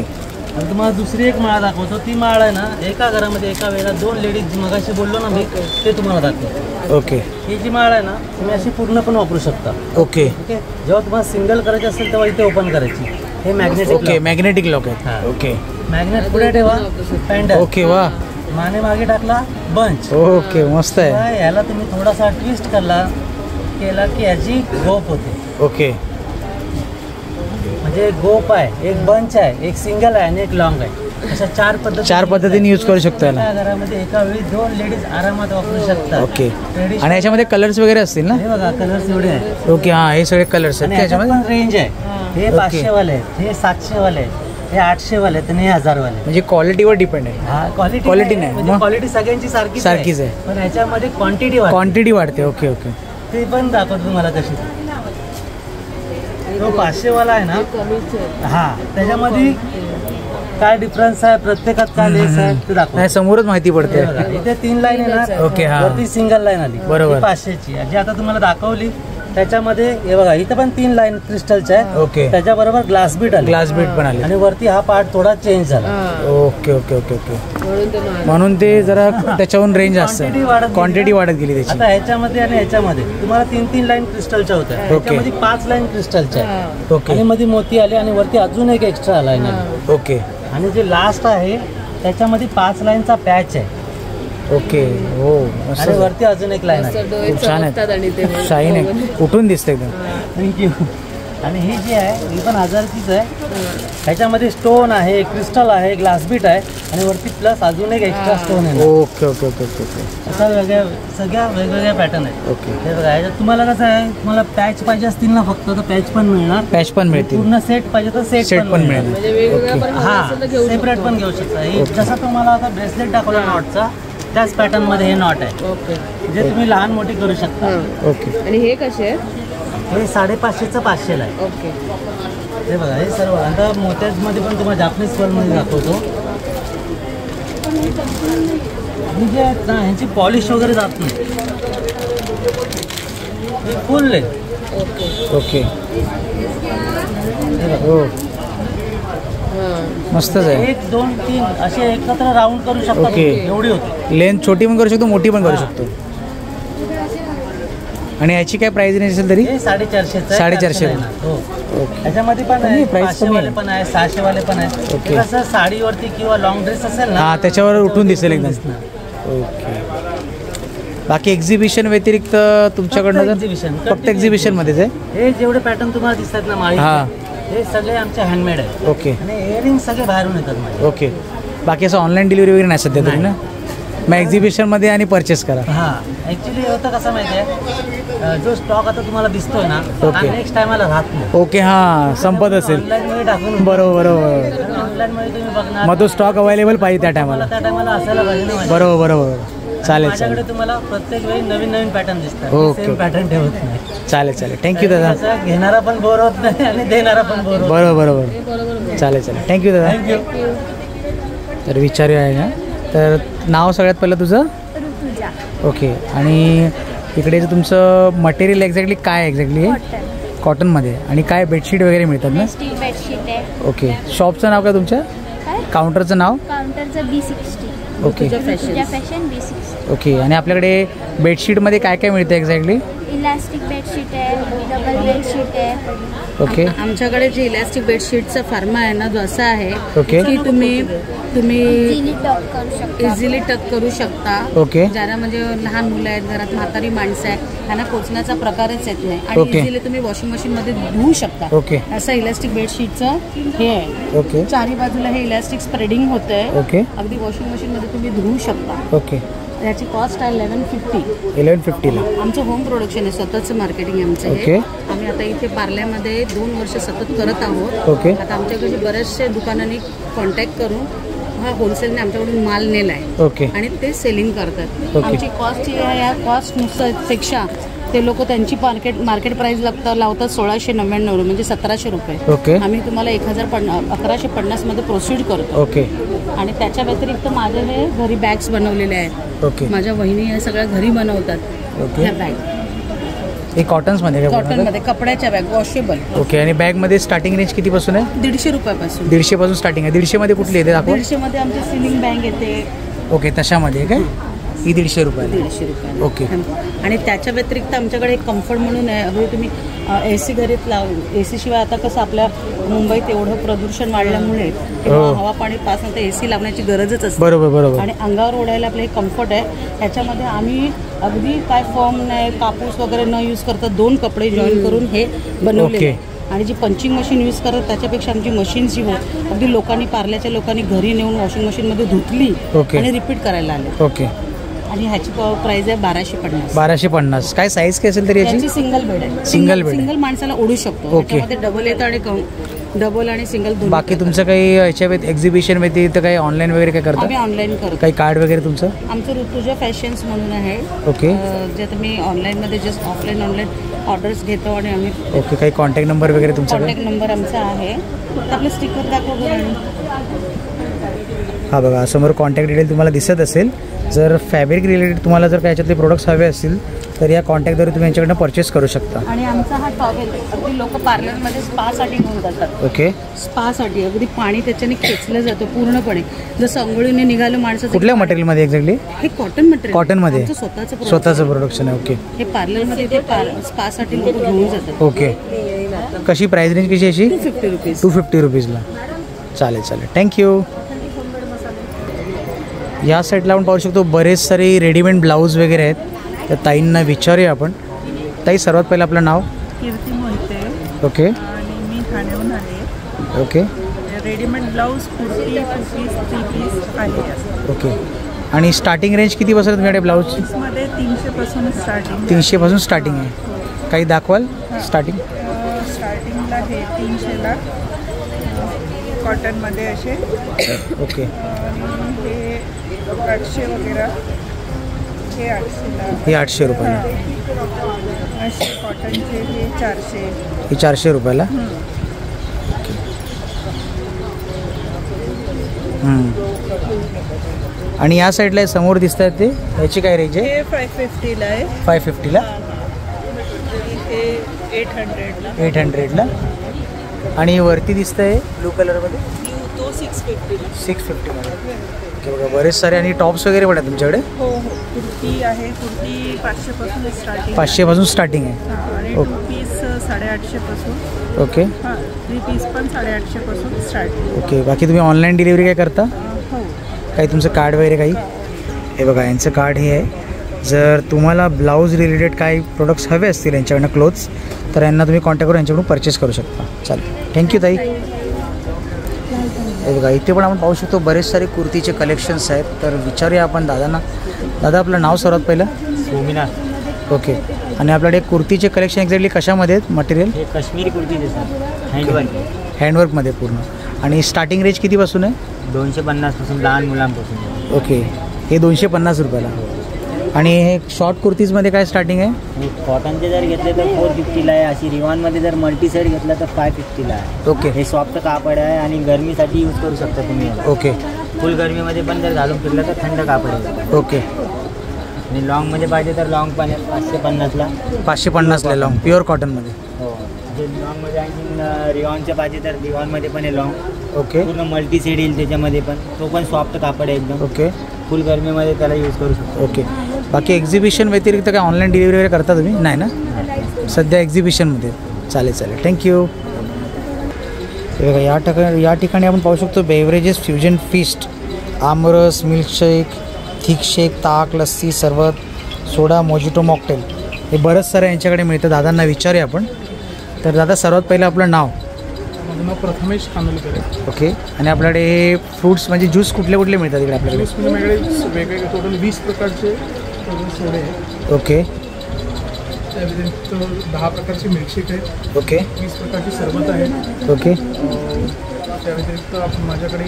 आणि तुम्हाला दुसरी एक माळ दाखवतो. ती माळ आहे ना एका घरामध्ये एका वेळेला 2 लेडीज मगाशी बोललो ना मी ते तुम्हाला दाखवतो. ओके. ही जी माळ आहे ना तुम्ही अशी पूर्ण पण वापरू शकता. ओके. ओके. जेव्हा तुम्हाला सिंगल करायची असेल तेव्हा इथे ओपन करायची. हे मॅग्नेटिक. ओके मॅग्नेटिक लॉक आहेत. हां. ओके. मॅग्नेट पुढे ठेवा पॅन्डल. ओके वा. माने मागे टाकला बंच. ओके मस्त आहे. तेव्हा याला तुम्ही थोडासा ट्विस्ट केला की याची गोप होते. ओके. म्हणजे गोप आहे, एक बंच आहे, एक सिंगल आहे आणि एक लॉंग आहे. अशा 4 पद्धतीने यूज करू शकतो याला. एका घरामध्ये एका वेळी 2 लेडीज आरामात वापरू शकतात. ओके. Traditional- आणि याच्यामध्ये कलर्स वगैरे असतील ना? हे बघा कलर्स एवढे आहेत. ओके. हां हे सगळे कलर्स आणि आहेत याच्यात त्याच्यामध्ये. पण रेंज आहे. हे ओके. 500 वाले आहेत, हे 700 वाले आहेत, हे 800 वाले आहेत आणि हे 1000 वाले आहेत. म्हणजे क्वालिटीवर डिपेंड आहे. हा क्वालिटी Quality नाही, म्हणजे मग? क्वालिटी सगळ्यांची सारखीच पण ह्याच्यामध्ये क्वांटिटी क्वांटिटी वाढते. Okay okay. ते पण दाखवतो तुम्हाला कशी. तो 500 वाला आहे ना हा त्याच्यामध्ये काय डिफरन्स आहे प्रत्येकात काय लेस आहे ते दाखवतो. नाही समोरच माहिती पडते. हे बघा, इथे 3 लाईन आहे ना. ओके, हा. वरती सिंगल लाईन आली. बरोबर. 500ची जी आता तुम्हाला दाखवली त्याच्यामध्ये हे बघा इथे पण 3 लाईन क्रिस्टलच्या आहेत. ओके. त्याच्याबरोबर ग्लास बीट आली. ग्लास बीट पण आले. आणि वरती हा पार्ट थोडा चेंज झाला. Okay okay okay okay. म्हणून ते जरा त्याच्याहून रेंज असते. क्वांटिटी वाढत गेली त्याची. आता ह्याच्यामध्ये आणि ह्याच्यामध्ये तुम्हाला 3 लाईन क्रिस्टलच्या होत्या. ह्याच्यामध्ये 5 लाईन क्रिस्टलच्या आहेत. ओके. आणि मध्ये मोती आले आणि वरती अजून एक एक्स्ट्रा लाईन आली. ओके. आणि जे लास्ट आहे त्याच्यामध्ये 5 लाईनचा पॅच आहे. ओके. हो मस्त. आणि वरती अजून एक लाईन आहे. खूप छान आहे. शाईन आहे. उठून दिसते एकदम. थँक्यू. आणि ही जी आहे ही पण 1000चीच आहे. ह्याच्यामध्ये स्टोन आहे, क्रिस्टल आहे, ग्लास बीट आहे आणि वरती प्लस अजून एक एक्स्ट्रा स्टोन आहे. Okay okay okay okay okay. अशा सगळ्या वेगवेगळ्या पॅटर्न आहेत. ओके. हे बघा ह्याच्यात तुम्हाला कसं आहे तुम्हाला पॅच पाहिजे असतील ना फक्त तर पॅच पण मिळणार. पॅच पण मिळतील. पूर्ण सेट पाहिजे तर सेट पण मिळेल. ओके. हा सेपरेट पण घेऊ शकता. हे जसं तुम्हाला आता ब्रेसलेट दाखवला नॉटचा त्याच पॅटर्न मध्ये हे नॉट आहे. ओके. जे तुम्ही लहान मोठी करू शकता. ओके. आणि हे कसे आहेत? हे 550चं 500ला आहे. ओके. हे बघा हे सर्व आता मोत्यामध्ये पण तुम्हाला जापनीज स्वर्णमध्ये दाखवतो. आणि जे आहेत ना ह्यांची पॉलिश वगैरे जात नाही. हे फुल आहे. ओके. हे बघा. हो मस्तच आहे. 1 2 3 असे एकत्र राऊंड करू शकता. ओके. एवढी होती. लेंथ छोटी पण करू शकतो, मोठी पण करू शकतो. आणि याची काय प्राइस रेंज असेल तरी? हे 450चं आहे. 450. हो. ओके. ह्याच्यामध्ये पण आहे price 500 कमी वाले आहे. पण आहे, 600 वाले पण आहे. ओके. हे कसं साडीवरती किंवा लॉंग ड्रेस असेल ना हा त्याच्यावर उठून दिसेल एकदम. दिसणार. ओके. बाकी एक्झिबिशन व्यतिरिक्त तुमच्याकडनं जर exhibition. फक्त एक्झिबिशन मध्येच आहे? हे जेवढे पॅटर्न तुम्हाला दिसतात ना माळी हा. हे सगळे आमचे हँडमेड आहे. ओके. आणि इयरिंग सगळे बाहेरून येतात माझे. ओके. बाकी असं ऑनलाईन डिलिव्हरी वगैरे नाही सध्या तरी ना? मग एक्झिबिशनमध्ये आणि परचेस करा. हा ऍक्च्युली होतं कसं माहिती आहे जो स्टॉक आता तुम्हाला दिसतोय ना ओके. नेक्स्ट टायमाला राहत नाही. ओके. हां संपत असेल. ऑनलाईन मध्ये टाकून बरोबर बरोबर. ऑनलाईन मध्ये तुम्ही बघणार मग तो स्टॉक अवेलेबल पाहिजे त्या टायमाला. त्या टायमाला असायला पाहिजे ना माझ्या. बरोबर बरोबर. चालेल माझ्याकडे चालेल तुम्हाला प्रत्येक वेळी नवीन पॅटर्न दिसतात. ओके. सेम पॅटर्न ठेवत नाही. चालेल चालेल. थँक्यू दादा. असं घेणारा पण बोर होत नाही आणि देणारा पण बोर होत बरोबर बरोबर. चालेल चालेल. थँक्यू दादा. थँक्यू. तर विचारूया आहे ना तर नाव सगळ्यात पहिलं तुझं? ओके. आणि इकडे जे तुमचं मटेरियल एक्झॅक्टली काय एक्झॅक्टली आहे? कॉटनमध्ये. आणि काय बेडशीट वगैरे मिळतात ना? बेडशीट आहे. ओके. शॉपचं नाव काय तुमच्या? काय काउंटरचं नाव? काउंटरचं B60. Okay fashion B60. Okay. आणि आपल्याकडे बेडशीटमध्ये काय काय मिळतं एक्झॅक्टली? इलास्टिक बेडशीट आहे, डबल बेडशीट आहे. ओके. आमच्याकडे जे इलास्टिक बेडशीटचा फार्मा आहे ना, जो असा आहे ओके. की तुम्ही इझिली टॉप करू शकता. इझिली टक करू शकता. ओके. ज्याला म्हणजे लहान मुलं आहेत, घरात म्हातारी माणसं आहेत, त्यांना पोचण्याचा प्रकारच येत नाही आणि ओके. इझिली तुम्ही वॉशिंग मशीनमध्ये धुवू शकता. ओके. असं इलास्टिक बेडशीटचं हे आहे. ओके. चारी बाजूला हे इलास्टिक स्प्रेडिंग होतंय. ओके. अगदी वॉशिंग मशीनमध्ये तुम्ही धुवू शकता. ओके. याची कॉस्ट आहे 1150. 1150ला. आमचं होम प्रोडक्शन आहे, स्वतःचं मार्केटिंग आहे आमचं ओके. हे. आम्ही आता इथे पार्ल्यामध्ये 2 वर्ष सतत करत आहोत. ओके. आता आमच्याकडे बऱ्याचशा दुकानांनी कॉन्टॅक्ट करून हा होलसेलने आमच्याकडून माल नेला आहे. ओके. आणि ते सेलिंग करतात. ओके. आमची कॉस्ट जी आहे, या कॉस्ट पेक्षा ते लोक त्यांची मार्केट प्राइस लावतात 1699 म्हणजे 1700 रुपये. ओके. आम्ही तुम्हाला 1150 मध्ये प्रोसीड करतो. ओके. आणि त्याच्या व्यतिरिक्त माझे हे घरी बॅग्स बनवलेले आहेत. ओके. माझ्या वहिनी या सगळ्या घरी बनवतात. ओके. ह्या बॅग हे कॉटन्समध्ये का? कॉटनमध्ये, कपड्याच्या बॅग वॉशेबल. ओके. आणि बॅगमध्ये स्टार्टिंग रेंज कितीपासून आहे? 150 रुपयापासून. 150 पासून स्टार्टिंग आहे. 150 मध्ये कुठली येते दाखवा? 150 मध्ये आमची सिलिंग बॅग येते. ओके. तशामध्ये काय ही 150 रुपयाला? 150 रुपये. ओके. आणि त्याच्या व्यतिरिक्त आमच्याकडे एक कम्फर्ट म्हणून आहे. अगदी तुम्ही AC घरीत लावून, AC शिवाय आता कसं आपल्या मुंबईत एवढं प्रदूषण वाढल्यामुळे किंवा हवा पाणी पास नंतर AC लावण्याची गरजच असते. बरोबर बरोबर. आणि अंगावर ओढायला आपलं हे कम्फर्ट आहे. ह्याच्यामध्ये आम्ही अगदी काय फॉर्म नाही, कापूस वगैरे न यूज करता 2 कपडे जॉईन करून हे बनवले. आणि जी पंचिंग मशीन यूज करत त्याच्यापेक्षा आमची मशीन जी होत अगदी लोकांनी, पार्ल्याच्या लोकांनी घरी नेऊन वॉशिंग मशीनमध्ये धुतली आणि रिपीट करायला आले. ओके. आणि ह्याची प्राइस आहे 1250. 1250. काय साईज काय असेल तरी याची? सिंगल बेड आहे. Single bed. सिंगल माणसाला ओढू शकतो. ओके. त्यामध्ये डबल येतं आणि डबल आणि सिंगल दोन्ही. बाकी तुमचं काही याच्या एक्झिबिशन व्यतिरिक्त काही ऑनलाईन वगैरे काय करता? आम्ही ऑनलाईन करतो. काही कार्ड वगैरे तुमचं? आमचं ऋतुजा फॅशन्स म्हणून आहे. ओके. जे तुम्ही ऑनलाईनमध्ये जस्ट ऑनलाईन ऑर्डर्स घेतो आणि आम्ही. ओके. काही कॉन्टॅक्ट नंबर वगैरे तुमचा? कॉन्टॅक्ट नंबर आमचा आहे. आपलं स्टिकर दाखवा बरं. हा बघा, समोर कॉन्टॅक्ट डिटेल तुम्हाला दिसत असेल. जर फॅब्रिक रिलेटेड तुम्हाला जर काय याच्यातले प्रोडक्ट्स हवे असतील तर या कॉन्टॅक्टद्वारे तुम्ही यांच्याकडनं परचेस करू शकता. आणि आमचा हा टॉवेल अगदी लोक पार्लरमध्ये स्पासाठी घेऊन जातात. ओके. स्पासाठी अगदी पाणी त्याच्याने खेचलं जातं पूर्णपणे. जसं अंघोळीने निघालं माणसं. कुठल्या मटेरियलमध्ये एक्झॅक्टली? हे कॉटन मटेरियल. कॉटनमध्ये स्वतःचं प्रोडक्शन आहे. ओके. हे पार्लरमध्ये ते स्पासाठी लोक घेऊन जातात. ओके. कशी प्राइस रेंज कशी याची? 250 रुपीज. 250 रुपीजला. चालेल चालेल, थँक्यू. या साईडला आपण पाहू शकतो बरेच सारे रेडीमेड ब्लाऊज वगैरे आहेत. तर ताईंना विचारूया आपण. ताई, सर्वात पहिलं आपलं नाव? कीर्ती मोहिते. ओके. आणि मी ठाण्याहून आले. Okay. Readymade blouse, kurti, 2 piece, 3 piece आहे. ओके. आणि स्टार्टिंग रेंज किती बसतात तुमच्याकडे ब्लाऊज? मध्ये 300 पासून स्टार्टिंग. 300 पासून स्टार्टिंग आहे. काही दाखवाल स्टार्टिंग? स्टार्टिंगला हे 300ला कॉटनमध्ये असे. ओके. हे 800 वगैरे. हे 800ला. हे 800 रुपयाला. असे कॉटनचे हे 400. हे 400 रुपयाला. आणि या साईडला समोर दिसत आहेत ते, याची काय रेंज आहे? हे 550ला आहे. 550ला. हे 800ला. 800ला. आणि वरती दिसत आहे ब्लू कलरमध्ये, तो 650ला. 650मध्ये. ओके बघा, बरेच सारे. आणि टॉप्स वगैरे पण आहेत तुमच्याकडे? हो हो. कुर्ती आहे. कुर्ती 500 पासून स्टार्टिंग. 500 पासून स्टार्टिंग आहे. आणि 2 पीस 850 पासून. ओके. हां, 3 पीस पण 850 पासून स्टार्टिंग. ओके. बाकी तुम्ही ऑनलाईन डिलिव्हरी काय करता? हो. काही तुमचं कार्ड वगैरे काही? हे बघा, यांचं कार्ड हे आहे. जर तुम्हाला ब्लाऊज रिलेटेड काही प्रोडक्ट्स हवे असतील यांच्याकडनं, क्लोथ्स, तर यांना तुम्ही कॉन्टॅक्ट करून यांच्याकडून परचेस करू शकता. चालेल, थँक्यू ताई. हे बघा, इथे पण आपण पाहू शकतो बरेच सारे कुर्तीचे कलेक्शन्स आहेत. तर विचारूया आपण दादांना. दादा, आपलं नाव सर्वात पहिलं? सोमीनाथ. ओके. आणि आपल्याकडे कुर्तीचे कलेक्शन एक्झॅक्टली कशामध्ये आहेत मटेरियल? हे काश्मीरी कुर्ती देतात, हँडवर्क. हँडवर्कमध्ये पूर्ण. आणि स्टार्टिंग रेंज कितीपासून आहे? 250 पासून, लहान मुलांपासून. ओके. हे 250 रुपयाला. आणि हे शॉर्ट कुर्तीजमध्ये काय स्टार्टिंग आहे? कॉटनचे जर घेतले तर 450ला आहे. अशी रिवानमध्ये जर मल्टी सेट घेतला तर 550ला आहे. ओके. हे सॉफ्ट कापड आहे आणि गरमीसाठी यूज करू शकता तुम्ही. ओके. फुल गरमीमध्ये पण जर घालून फिरलं तर थंड कापड आहे. ओके. आणि लॉंगमध्ये पाहिजे तर लॉंग पण आहे 550ला. 550ला लॉंग, प्युअर कॉटनमध्ये. हो. लॉंगमध्ये आणखी रिऑनच्या पाहिजे तर रिऑनमध्ये पण आहे लॉंग. ओके पूर्ण मल्टी सेड येईल त्याच्यामध्ये पण. तो पण सॉफ्ट कापड आहे एकदम. ओके फुल गरमीमध्ये त्याला यूज करू शकतो. ओके. बाकी एक्झिबिशन व्यतिरिक्त काय ऑनलाईन डिलिव्हरी वगैरे करता तुम्ही? नाही ना, सध्या एक्झिबिशनमध्ये. चालेल चालेल, थँक्यू. हे बघा या ठिकाणी आपण पाहू शकतो बेवरेजेस फ्युजन फीस्ट, आमरस, मिल्कशेक, थिक शेक, ताक, लस्सी, सरबत, सोडा, मोजिटो, मॉकटेल, हे बरंच सारं यांच्याकडे मिळतं. दादांना विचारूया आपण. तर दादा सर्वात पहिलं आपलं नाव? माझं नाव प्रथमेश खानोलकर आहे. ओके. आणि आपल्याकडे हे फ्रूट्स म्हणजे ज्यूस कुठले कुठले मिळतात इकडे आपल्याकडे? ज्यूस म्हणजे माझ्याकडे वेगवेगळे टोटल 20 प्रकारचे सोडे आहेत. ओके. त्या व्यतिरिक्त 10 प्रकारचे मिल्कशेक आहेत. ओके. 20 प्रकारची सरबत आहे. ओके. त्या व्यतिरिक्त माझ्याकडे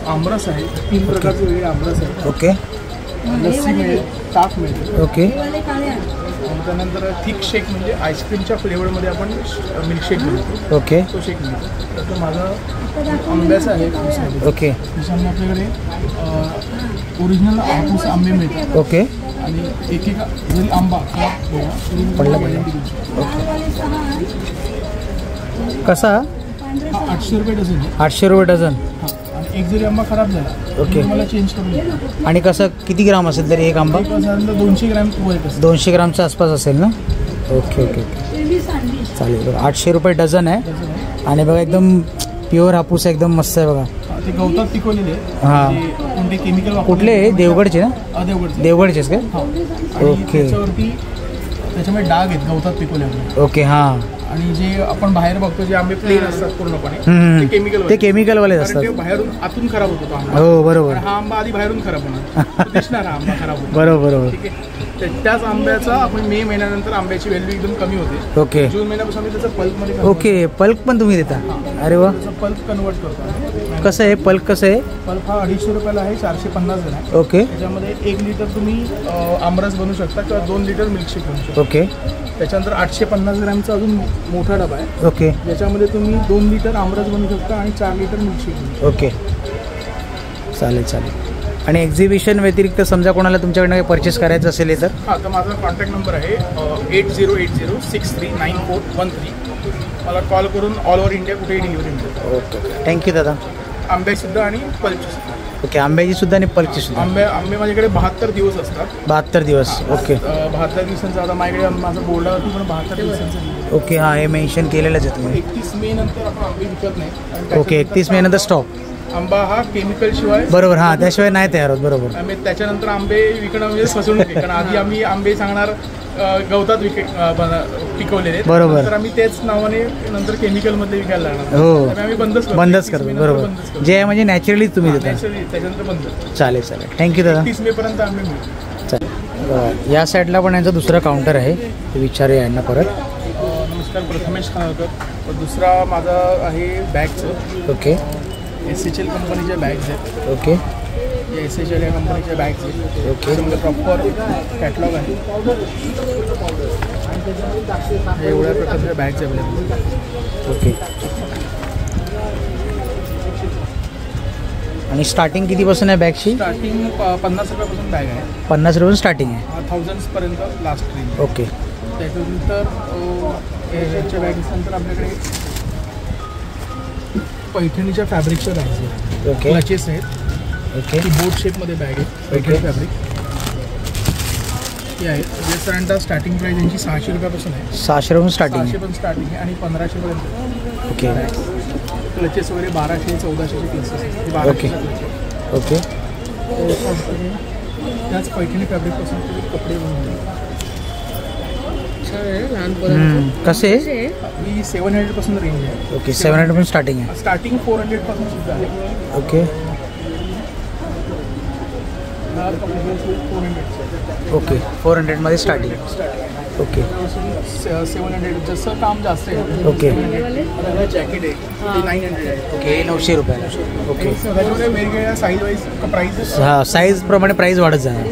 आमरस आहे. 3 प्रकारचे वेगळे आमरस आहेत. ओके. लस्सी मिळेल, ताक मिळेल. ओके. त्यानंतर थिक शेक म्हणजे आईस्क्रीमच्या फ्लेवरमध्ये आपण मिल्कशेक मिळतो. ओके. तो शेक मिळतो. तर माझं आंब्याचं आहे. ओके. त्याच्यामध्ये आपल्याकडे ओरिजिनल हापूस आंबे मिळतात. ओके. आणि एकेका जरी आंबा पडला. कसा? 800 रुपये डझन आहे. 800 रुपये डझन. आणि एक जरी आंबा खराब झाला ओके. मला चेंज करून द्या. आणि कसं किती ग्राम असेल तरी एक आंबा? साधारणतः 200 ग्रॅम वर येत. 200 ग्रामच्या आसपास असेल ना? ओके ओके ओके, चालेल. बघा 800 रुपये डझन आहे. आणि बघा एकदम प्युअर हापूस आहे, एकदम मस्त आहे बघा. ते गवतात पिकवलेले. हां. कोणते केमिकल कुठले? देवगडचे ना? देवगडचेच काय? ओके. त्याच्यामध्ये डाग आहेत गवतात पिकवल्यामुळे. ओके. हां. आणि जे आपण बाहेर बघतो जे आंबे प्लेन असतात पूर्णपणे ते केमिकलवाले असतात. बाहेरून आतून खराब होतो आंबा. हो बरोबर. हा आंबा आधी बाहेरून खराब होणार, दिसणार हा आंबा खराब होतो. बरोबर बरोबर. ठीक आहे. त्याच आंब्याचा आपण मे महिन्यानंतर आंब्याची व्हॅल्यू एकदम कमी होते. ओके. जून महिन्यापासून आम्ही त्याचा पल्पमध्ये. ओके. पल्प पण तुम्ही देता? अरे वा. पल्प कन्वर्ट करतो. कसं आहे पल्प? कसं आहे पल्प? हा 250 रुपयाला आहे. 450 ग्रॅम आहे. ओके. त्याच्यामध्ये 1 लिटर तुम्ही आमरस बनवू शकता किंवा 2 लिटर मिल्कशेक बनवू शकता. ओके. त्याच्यानंतर 850 ग्रॅमचा अजून मोठा डबा आहे. ओके. ज्याच्यामध्ये तुम्ही 2 लिटर आमरस बनवू शकता आणि 4 लिटर मिल्कशेक बनवू शकता. ओके. चालेल चालेल. आणि एक्झिबिशन व्यतिरिक्त समजा कोणाला तुमच्याकडनं काही परचेस करायचं असेल तर? हां, तर माझा कॉन्टॅक्ट नंबर आहे 8080639413. मला कॉल करून ऑल ओव्हर इंडिया कुठेही डिलिव्हरी मिळते. ओके. थँक्यू दादा. आंब्यासुद्धा आणि पल्पची सुद्धा. ओके. आंब्याची सुद्धा आणि पल्पची सुद्धा. आंबे माझ्याकडे 72 दिवस असतात. 72 दिवस. ओके. 72 दिवसांचा आता माझ्याकडे माझं बोर्डावरती पण 72 दिवसांचं. ओके. हां, हे मेन्शन केलेलंच आहे तुम्ही. 31 मे नंतर आपण आंबे विकत नाही. ओके. 31 मे नंतर स्टॉप. आंबा हा केमिकल शिवाय. बरोबर. हां, त्याशिवाय नाही तयार होत. बरोबर. आम्ही त्याच्यानंतर आंबे विकणं म्हणजे फसवणूक आहे. कारण आधी आम्ही आंबे सांगणार गवतात पिकवलेले. बरोबर. तर आम्ही तेच नावाने नंतर केमिकलमध्ये विकायला लागणार. हो. आम्ही बंदच करतो. बरोबर. जे आहे म्हणजे नॅचरली तुम्ही देता. त्याच्यानंतर बंद. चालेल चालेल. थँक्यू दादा. 30 मे पर्यंत आंबे मिळतील. चालेल. या साईडला पण यांचं दुसरं काउंटर आहे, ते विचारूया यांना परत. नमस्कार, प्रथमेश खानोलकर. दुसरा माझा आहे बॅगचं. ओके. SHL कंपनीच्या बॅग्स आहेत. ओके. या SHL या कंपनीच्या बॅग्स आहेत. ओके. त्याच्यामध्ये प्रॉपर कॅटलॉग आहे. एवढ्या प्रकारच्या बॅग्स अवेलेबल. ओके. आणि स्टार्टिंग कितीपासून आहे बॅगची? स्टार्टिंग 50 रुपयापासून बॅग आहे. 50 रुपयापासून स्टार्टिंग आहे. 1000 पर्यंत लास्ट रेंज. ओके. त्याच्यानंतर याच्या बॅग्सनंतर आपल्याकडे पैठणीच्या फॅब्रिकच्या बॅग्स आहेत. ओके. क्लचेस आहेत. ओके. ती बोट शेपमध्ये बॅग आहे. पैठणी फॅब्रिक ही आहे. म्हणजे साधारणतः स्टार्टिंग प्राईस यांची 600 रुपयापासून आहे. 600 रुपये स्टार्टिंग. 600 पण स्टार्टिंग आहे आणि 1500 पर्यंत. ओके. क्लचेस वगैरे 1200 1400चे पीसेस आहेत. ओके. ओके. त्याच पैठणी फॅब्रिकपासून कपडे बनवले. कसे? ही 700 पासून रेंज आहे. ओके. 700 पासून स्टार्टिंग आहे. स्टार्टिंग 400 पासून सुद्धा आहे. ओके. 400. ओके. 400 मध्ये स्टार्टिंग. ओके. 700 जसं काम जास्त आहे. ओके. जॅकेट आहे ते 900 आहे. ओके. 900 रुपये. ओके. त्याच्यामध्ये वेगवेगळ्या साईज वाईज प्राईस. हां, साईज प्रमाणे प्राईस वाढत जाणार.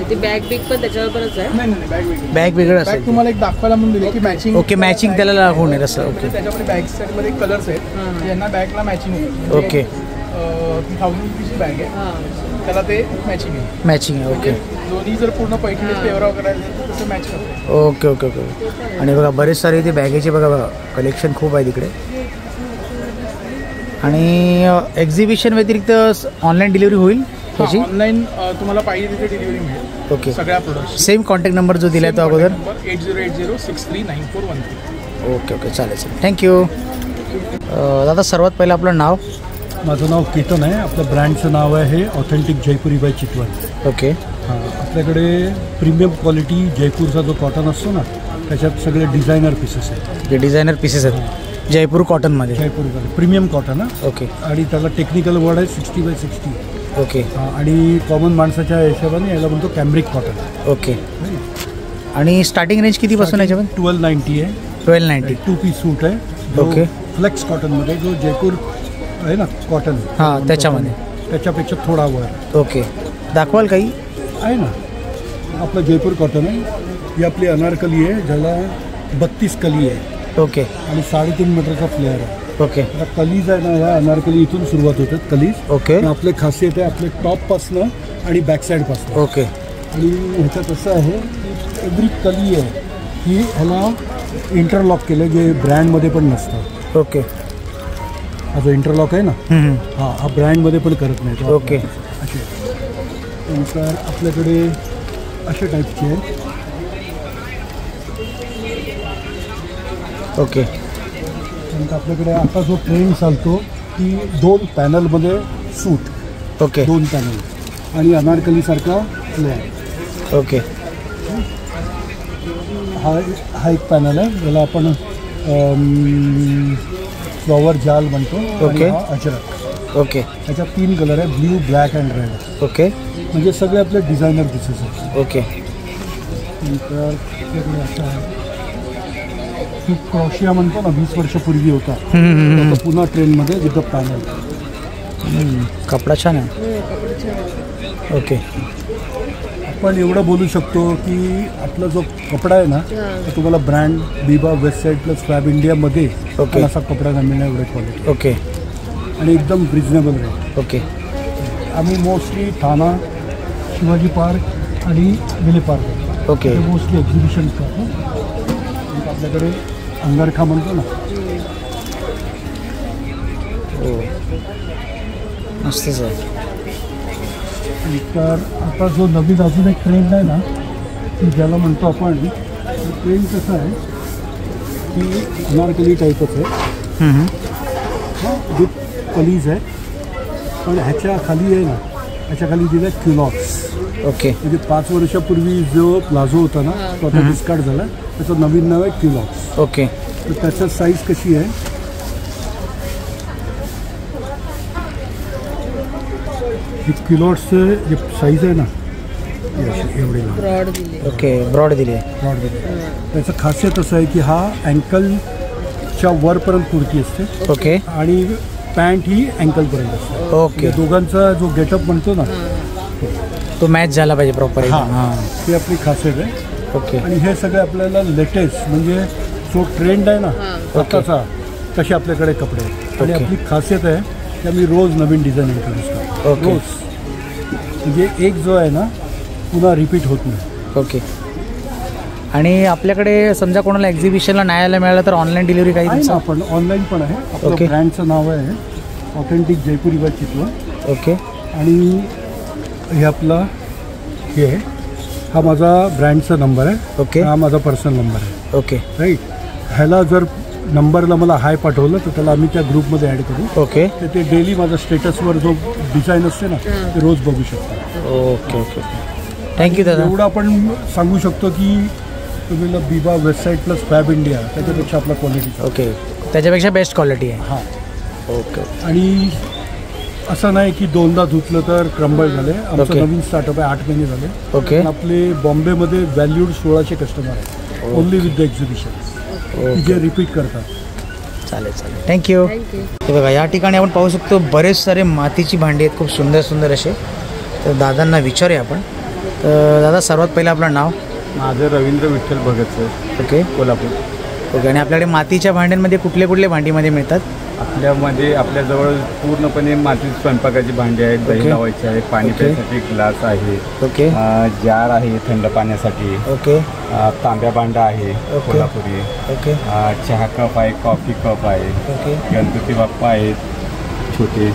ते बॅग बिग पण त्याच्यावरच आहे. नाही बॅग वेगळं असेल. तुम्हाला एक दाखवायला म्हणून दिले की मॅचिंग. ओके. मॅचिंग त्याला लागून आहे तसं. ओके. त्याच्यामध्ये बॅग सेटमध्ये कलर्स आहेत ज्यांना बॅगला मॅचिंग होते. ओके. 1000 रुपीची बॅग आहे. त्याला ते मॅचिंग आहे. मॅचिंग आहे. ओके. दोन्ही जर पूर्ण पैठणी पेवराव करायचं तर तसं मॅच करतो. Okay okay okay. आणि बघा बरेच सारे इथे बॅगेचे बघा कलेक्शन खूप आहे तिकडे. आणि एक्झिबिशन व्यतिरिक्त ऑनलाईन डिलिव्हरी होईल त्याची? ऑनलाईन तुम्हाला पाहिजे तिथे डिलिव्हरी मिळेल. ओके. सगळ्या प्रोडक्ट. सेम कॉन्टॅक्ट नंबर जो दिला आहे तो अगोदर? 8080639413. ओके ओके चालेल चालेल. थँक्यू. दादा सर्वात पहिलं आपलं नाव? माझं नाव केतन आहे. आपल्या ब्रँडचं नाव आहे ऑथेंटिक जयपुरी बाय चितवन. ओके. हां, आपल्याकडे प्रीमियम क्वालिटी जयपूरचा जो कॉटन असतो ना त्याच्यात सगळे डिझायनर पीसेस आहेत. जे डिझायनर पीसेस आहेत जयपूर कॉटनमध्ये? Jaipur premium cotton. ओके. आणि त्याला टेक्निकल वर्ड आहे 60/60. ओके. आणि कॉमन माणसाच्या हिशोबाने याला म्हणतो कॅम्ब्रिक कॉटन. ओके. आणि स्टार्टिंग रेंज कितीपासून आहे याच्यामध्ये? 1290 आहे. 1290. 2 पीस सूट आहे. ओके. फ्लेक्स कॉटनमध्ये जो जयपूर आहे ना कॉटन, हां त्याच्यामध्ये त्याच्यापेक्षा थोडा वर. ओके. दाखवाल काही? आहे ना, आपलं जयपूर कॉटन आहे. ही आपली अनारकली आहे ज्याला 32 कली आहे. ओके. आणि 3.5 मीटरचा फ्लेअर आहे. ओके. आता कलीज आहे ना, ह्या अनारकली इथून सुरुवात होतात कलीज. ओके. आपले खासियत आहे आपले टॉपपासनं आणि बॅक साईडपासनं. ओके. आणि ह्याच्यात असं आहे की एव्हरी कली आहे ही ह्याला इंटरलॉक केलं जे ब्रँडमध्ये पण नसतं. ओके. हा जो इंटरलॉक आहे ना हा ब्रँडमध्ये पण करत नाही. ओके. असे नंतर आपल्याकडे अशा टाईपचे आहेत. ओके. नंतर आपल्याकडे आता जो ट्रेंड चालतो की 2 पॅनलमध्ये सूट. ओके. 2 पॅनल आणि अनारकलीसारखा फ्लेअर. ओके. हा एक पॅनल आहे ज्याला आपण फ्लॉवर जाल म्हणतो. ओके. हा अजरक. ओके. त्याच्यात 3 कलर आहे, blue, black and red. Okay. म्हणजे सगळे आपले डिझायनर पीसेस आहेत. ओके. नंतर आपल्याकडे असं आहे की क्रॉशिया म्हणतो ना 20 वर्षापूर्वी होता, आता पुन्हा ट्रेंडमध्ये विथ द पॅनल. कपडा छान आहे. ओके. आपण एवढं बोलू शकतो की आपला जो कपडा आहे ना तो तुम्हाला ब्रँड बिबा, वेबसाईट प्लस फॅब इंडियामध्ये असा कपडा नाही मिळणार एवढे क्वालिटी. ओके. आणि एकदम रिजनेबल रेट. ओके. आम्ही मोस्टली ठाणा, शिवाजी पार्क आणि विले पार्क ओके मोस्टली एक्झिबिशन करतो. आपल्याकडे अंगारखा म्हणतो ना. हो मस्तच आहे. तर आता जो नवीन अजून एक ट्रेंड आहे ना की ज्याला म्हणतो आपण, ट्रेंड कसं आहे की अनारकली टाईपच आहे विथ कलीज आहे, पण ह्याच्या खाली आहे ना, ह्याच्या खाली दिलं आहे क्युलॉक्स. ओके. म्हणजे 5 वर्षापूर्वी जो प्लाझो होता ना तो आता डिस्कार्ड झाला, त्याचं नवीन नाव आहे क्युलॉक्स. ओके. तर त्याचं साईज कशी आहे, क्युलॉट्सचं जे साईज आहे ना एवढी. ओके. ब्रॉड दिली आहे. ब्रॉड दिली. त्याचं खासियत असं आहे की हा अँकलच्या वरपर्यंत कुर्ती असते. ओके. आणि पॅन्ट ही अँकलपर्यंत असते. ओके. दोघांचा जो गेटअप म्हणतो ना तो मॅच झाला पाहिजे प्रॉपर. हां, ती आपली खासियत आहे. ओके. आणि हे सगळे आपल्याला लेटेस्ट म्हणजे जो ट्रेंड आहे ना आताचा तसे आपल्याकडे कपडे आहेत. आणि आपली खासियत आहे की आम्ही रोज नवीन डिझाईन इंट्रोड्यूस करतो. रोज. म्हणजे एक जो आहे ना पुन्हा रिपीट होत नाही. ओके. आणि आपल्याकडे समजा कोणाला एक्झिबिशनला नाही यायला मिळालं तर ऑनलाईन डिलिव्हरी काही आहे ना, आपण ऑनलाईन पण आहे. आपलं ब्रँडचं नाव आहे ऑथेंटिक जयपुरी बाय चितवन. ओके. आणि हे आपला हे आहे, हा माझा ब्रँडचा नंबर आहे. ओके. हा माझा पर्सनल नंबर आहे. ओके. राईट. ह्याला जर नंबरला मला हाय पाठवलं तर त्याला आम्ही त्या ग्रुपमध्ये ॲड करू. ओके. तर ते डेली माझा स्टेटसवर जो डिझाईन असते ना ते रोज बघू शकतो. ओके. ओके. थँक्यू दादा. एवढं आपण सांगू शकतो की तुम्ही बिबा, वेबसाईट प्लस फॅब इंडिया त्याच्यापेक्षा आपला क्वालिटी. ओके. त्याच्यापेक्षा बेस्ट क्वालिटी आहे. हां. ओके. आणि असं नाही की 2दा धुतलं तर क्रम्बल झाले. आमचं नवीन स्टार्टअप आहे, 8 महिने झाले. ओके. आपले बॉम्बेमध्ये व्हॅल्यूड 1600 कस्टमर आहेत ओनली विथ द एक्झिबिशन जे रिपीट करतात. चालेल चालेल. थँक्यू. हे बघा या ठिकाणी आपण पाहू शकतो बरेच सारे मातीची भांडी आहेत, खूप सुंदर सुंदर असे. तर दादांना विचारूया आपण. तर दादा सर्वात पहिलं आपलं नाव? माझं Ravindra Vitthal Bhagat sir. Okay. Kolhapur. Okay. आणि आपल्याकडे मातीच्या भांड्यांमध्ये कुठले कुठले भांडीमध्ये मिळतात? आपल्यामध्ये आपल्याजवळ पूर्णपणे मातीची स्वयंपाकाची भांडी आहेत, दही ओके. लावायची आहे, पाणी ओके. प्यायसाठी ग्लास आहे, ओके जार आहे थंड पाण्यासाठी, ओके तांब्या भांडा आहे ओके. कोल्हापुरी, ओके चहा कप आहे, कॉफी कप आहे, ओके गणपती बाप्पा आहेत छोटे,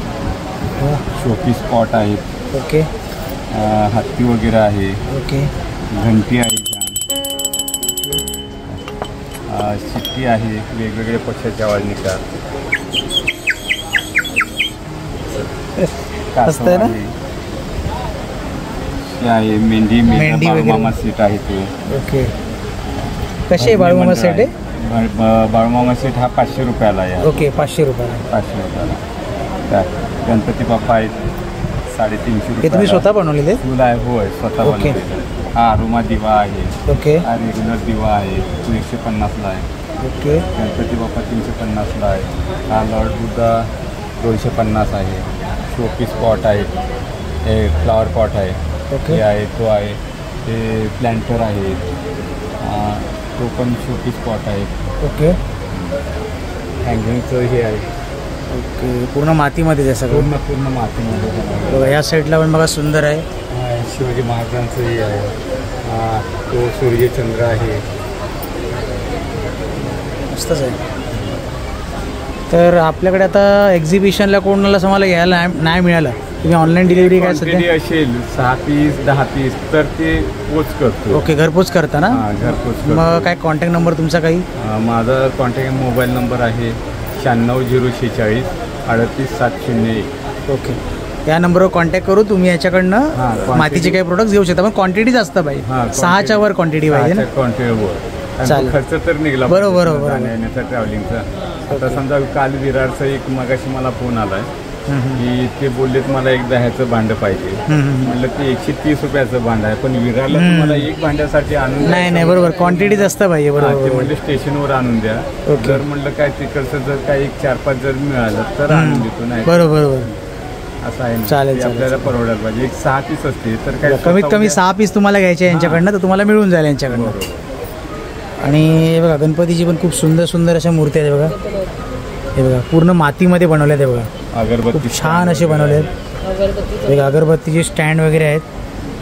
शोपीस पॉट आहेत, ओके हत्ती वगैरे आहे, ओके घंटी आहे, शिट्टी आहे, वेगवेगळे पक्षाचे आवाज निघतात, मस्त आहे ना? हे आहे मेंढी मेंढी वगैरे. बाळूमामा सीट आहे तो. ओके कसे आहे बाळूमामा सेट आहे? बाळूमामा सीट हा 500 रुपयाला आहे. ओके 500 रुपयाला. 500 रुपयाला. काय गणपती बाप्पा आहेत 350 हे तुम्ही रुपयाला. स्वतः बनवलेले? फुल आहे होय स्वतः ओके. बनवलेलं. हा अरुमा दिवा आहे, ओके हा रेग्युलर दिवा आहे, तो 150ला आहे. ओके गणपती बाप्पा 350ला आहे. हा लॉर्ड बुद्धा 250 आहे. शोपीस पॉट आहे, हे फ्लॉवर पॉट आहे, ओके हे आहे तो आहे, हे प्लॅन्टर आहे, तो पण शोपीस पॉट आहे. ओके हँगिंगचं हे आहे, ओके पूर्ण मातीमध्ये आहे सगळं. पूर्ण मातीमध्ये बनवलेलं. बघा या साईडला पण बघा सुंदर आहे. शिवाजी महाराजांचं हे आहे, तो सूर्यचंद्र आहे. मस्तच आहे. तर आपल्याकडे आता एक्झिबिशनला कोणाला आम्हाला यायला नाही मिळालं, तुम्ही ऑनलाईन डिलिव्हरी काय क्वांटिटी सध्या? असेल 6 पीस 10 पीस तर ते पोच करतो. ओके घरपोच करता ना? घरपोच करतो. मग काय कॉन्टॅक्ट नंबर तुमचा काही? माझा कॉन्टॅक्ट मोबाईल नंबर आहे 96 046 38701. ओके या नंबरवर कॉन्टॅक्ट करू, तुम्ही याच्याकडनं quantity- मातीचे काही प्रोडक्ट्स घेऊ शकता. पण क्वांटिटी जास्त पाहिजे, 6च्या वर क्वांटिटी पाहिजे ना? क्वांटिटीवर चालेल. खर्च तर निघाला बरोबर, पाहिजे, बरोबर. जाण्याचा ट्रॅव्हलिंगचा. आता समजा काल विरारचा एक मगाशी मला फोन आलाय की ते बोललेत मला एक दह्याचं भांडं पाहिजे. म्हटलं ते 130 रुपयाचं भांडं आहे, पण विरारला तुम्हाला एक भांड्यासाठी आणून नाही नाही बरोबर क्वांटिटी जास्त पाहिजे. ते बरोबर म्हणले स्टेशनवर आणून द्या. ओके. जर म्हणलं काय तिकडचं जर काय 1-4-5 जर मिळालं तर आणून देतो, नाही बरोबर बरोबर असं आहे ना. चालेल, ते चालेल, आपल्याला परवडायला पाहिजे. एक 6 पीस असते तर काय कमीत स्वतः कमी उद्या- 6 पीस तुम्हाला घ्यायचे यांच्याकडनं, तर तुम्हाला मिळून जाईल यांच्याकडनं. बरोबर. आणि हे बघा गणपतीची पण खूप सुंदर सुंदर अशा मूर्ती आहेत बघा. हे बघा पूर्ण मातीमध्ये बनवल्या आहेत बघा, अगरबत्ती खूप छान असे बनवले आहेत. बघा अगरबत्तीचे स्टँड वगैरे आहेत.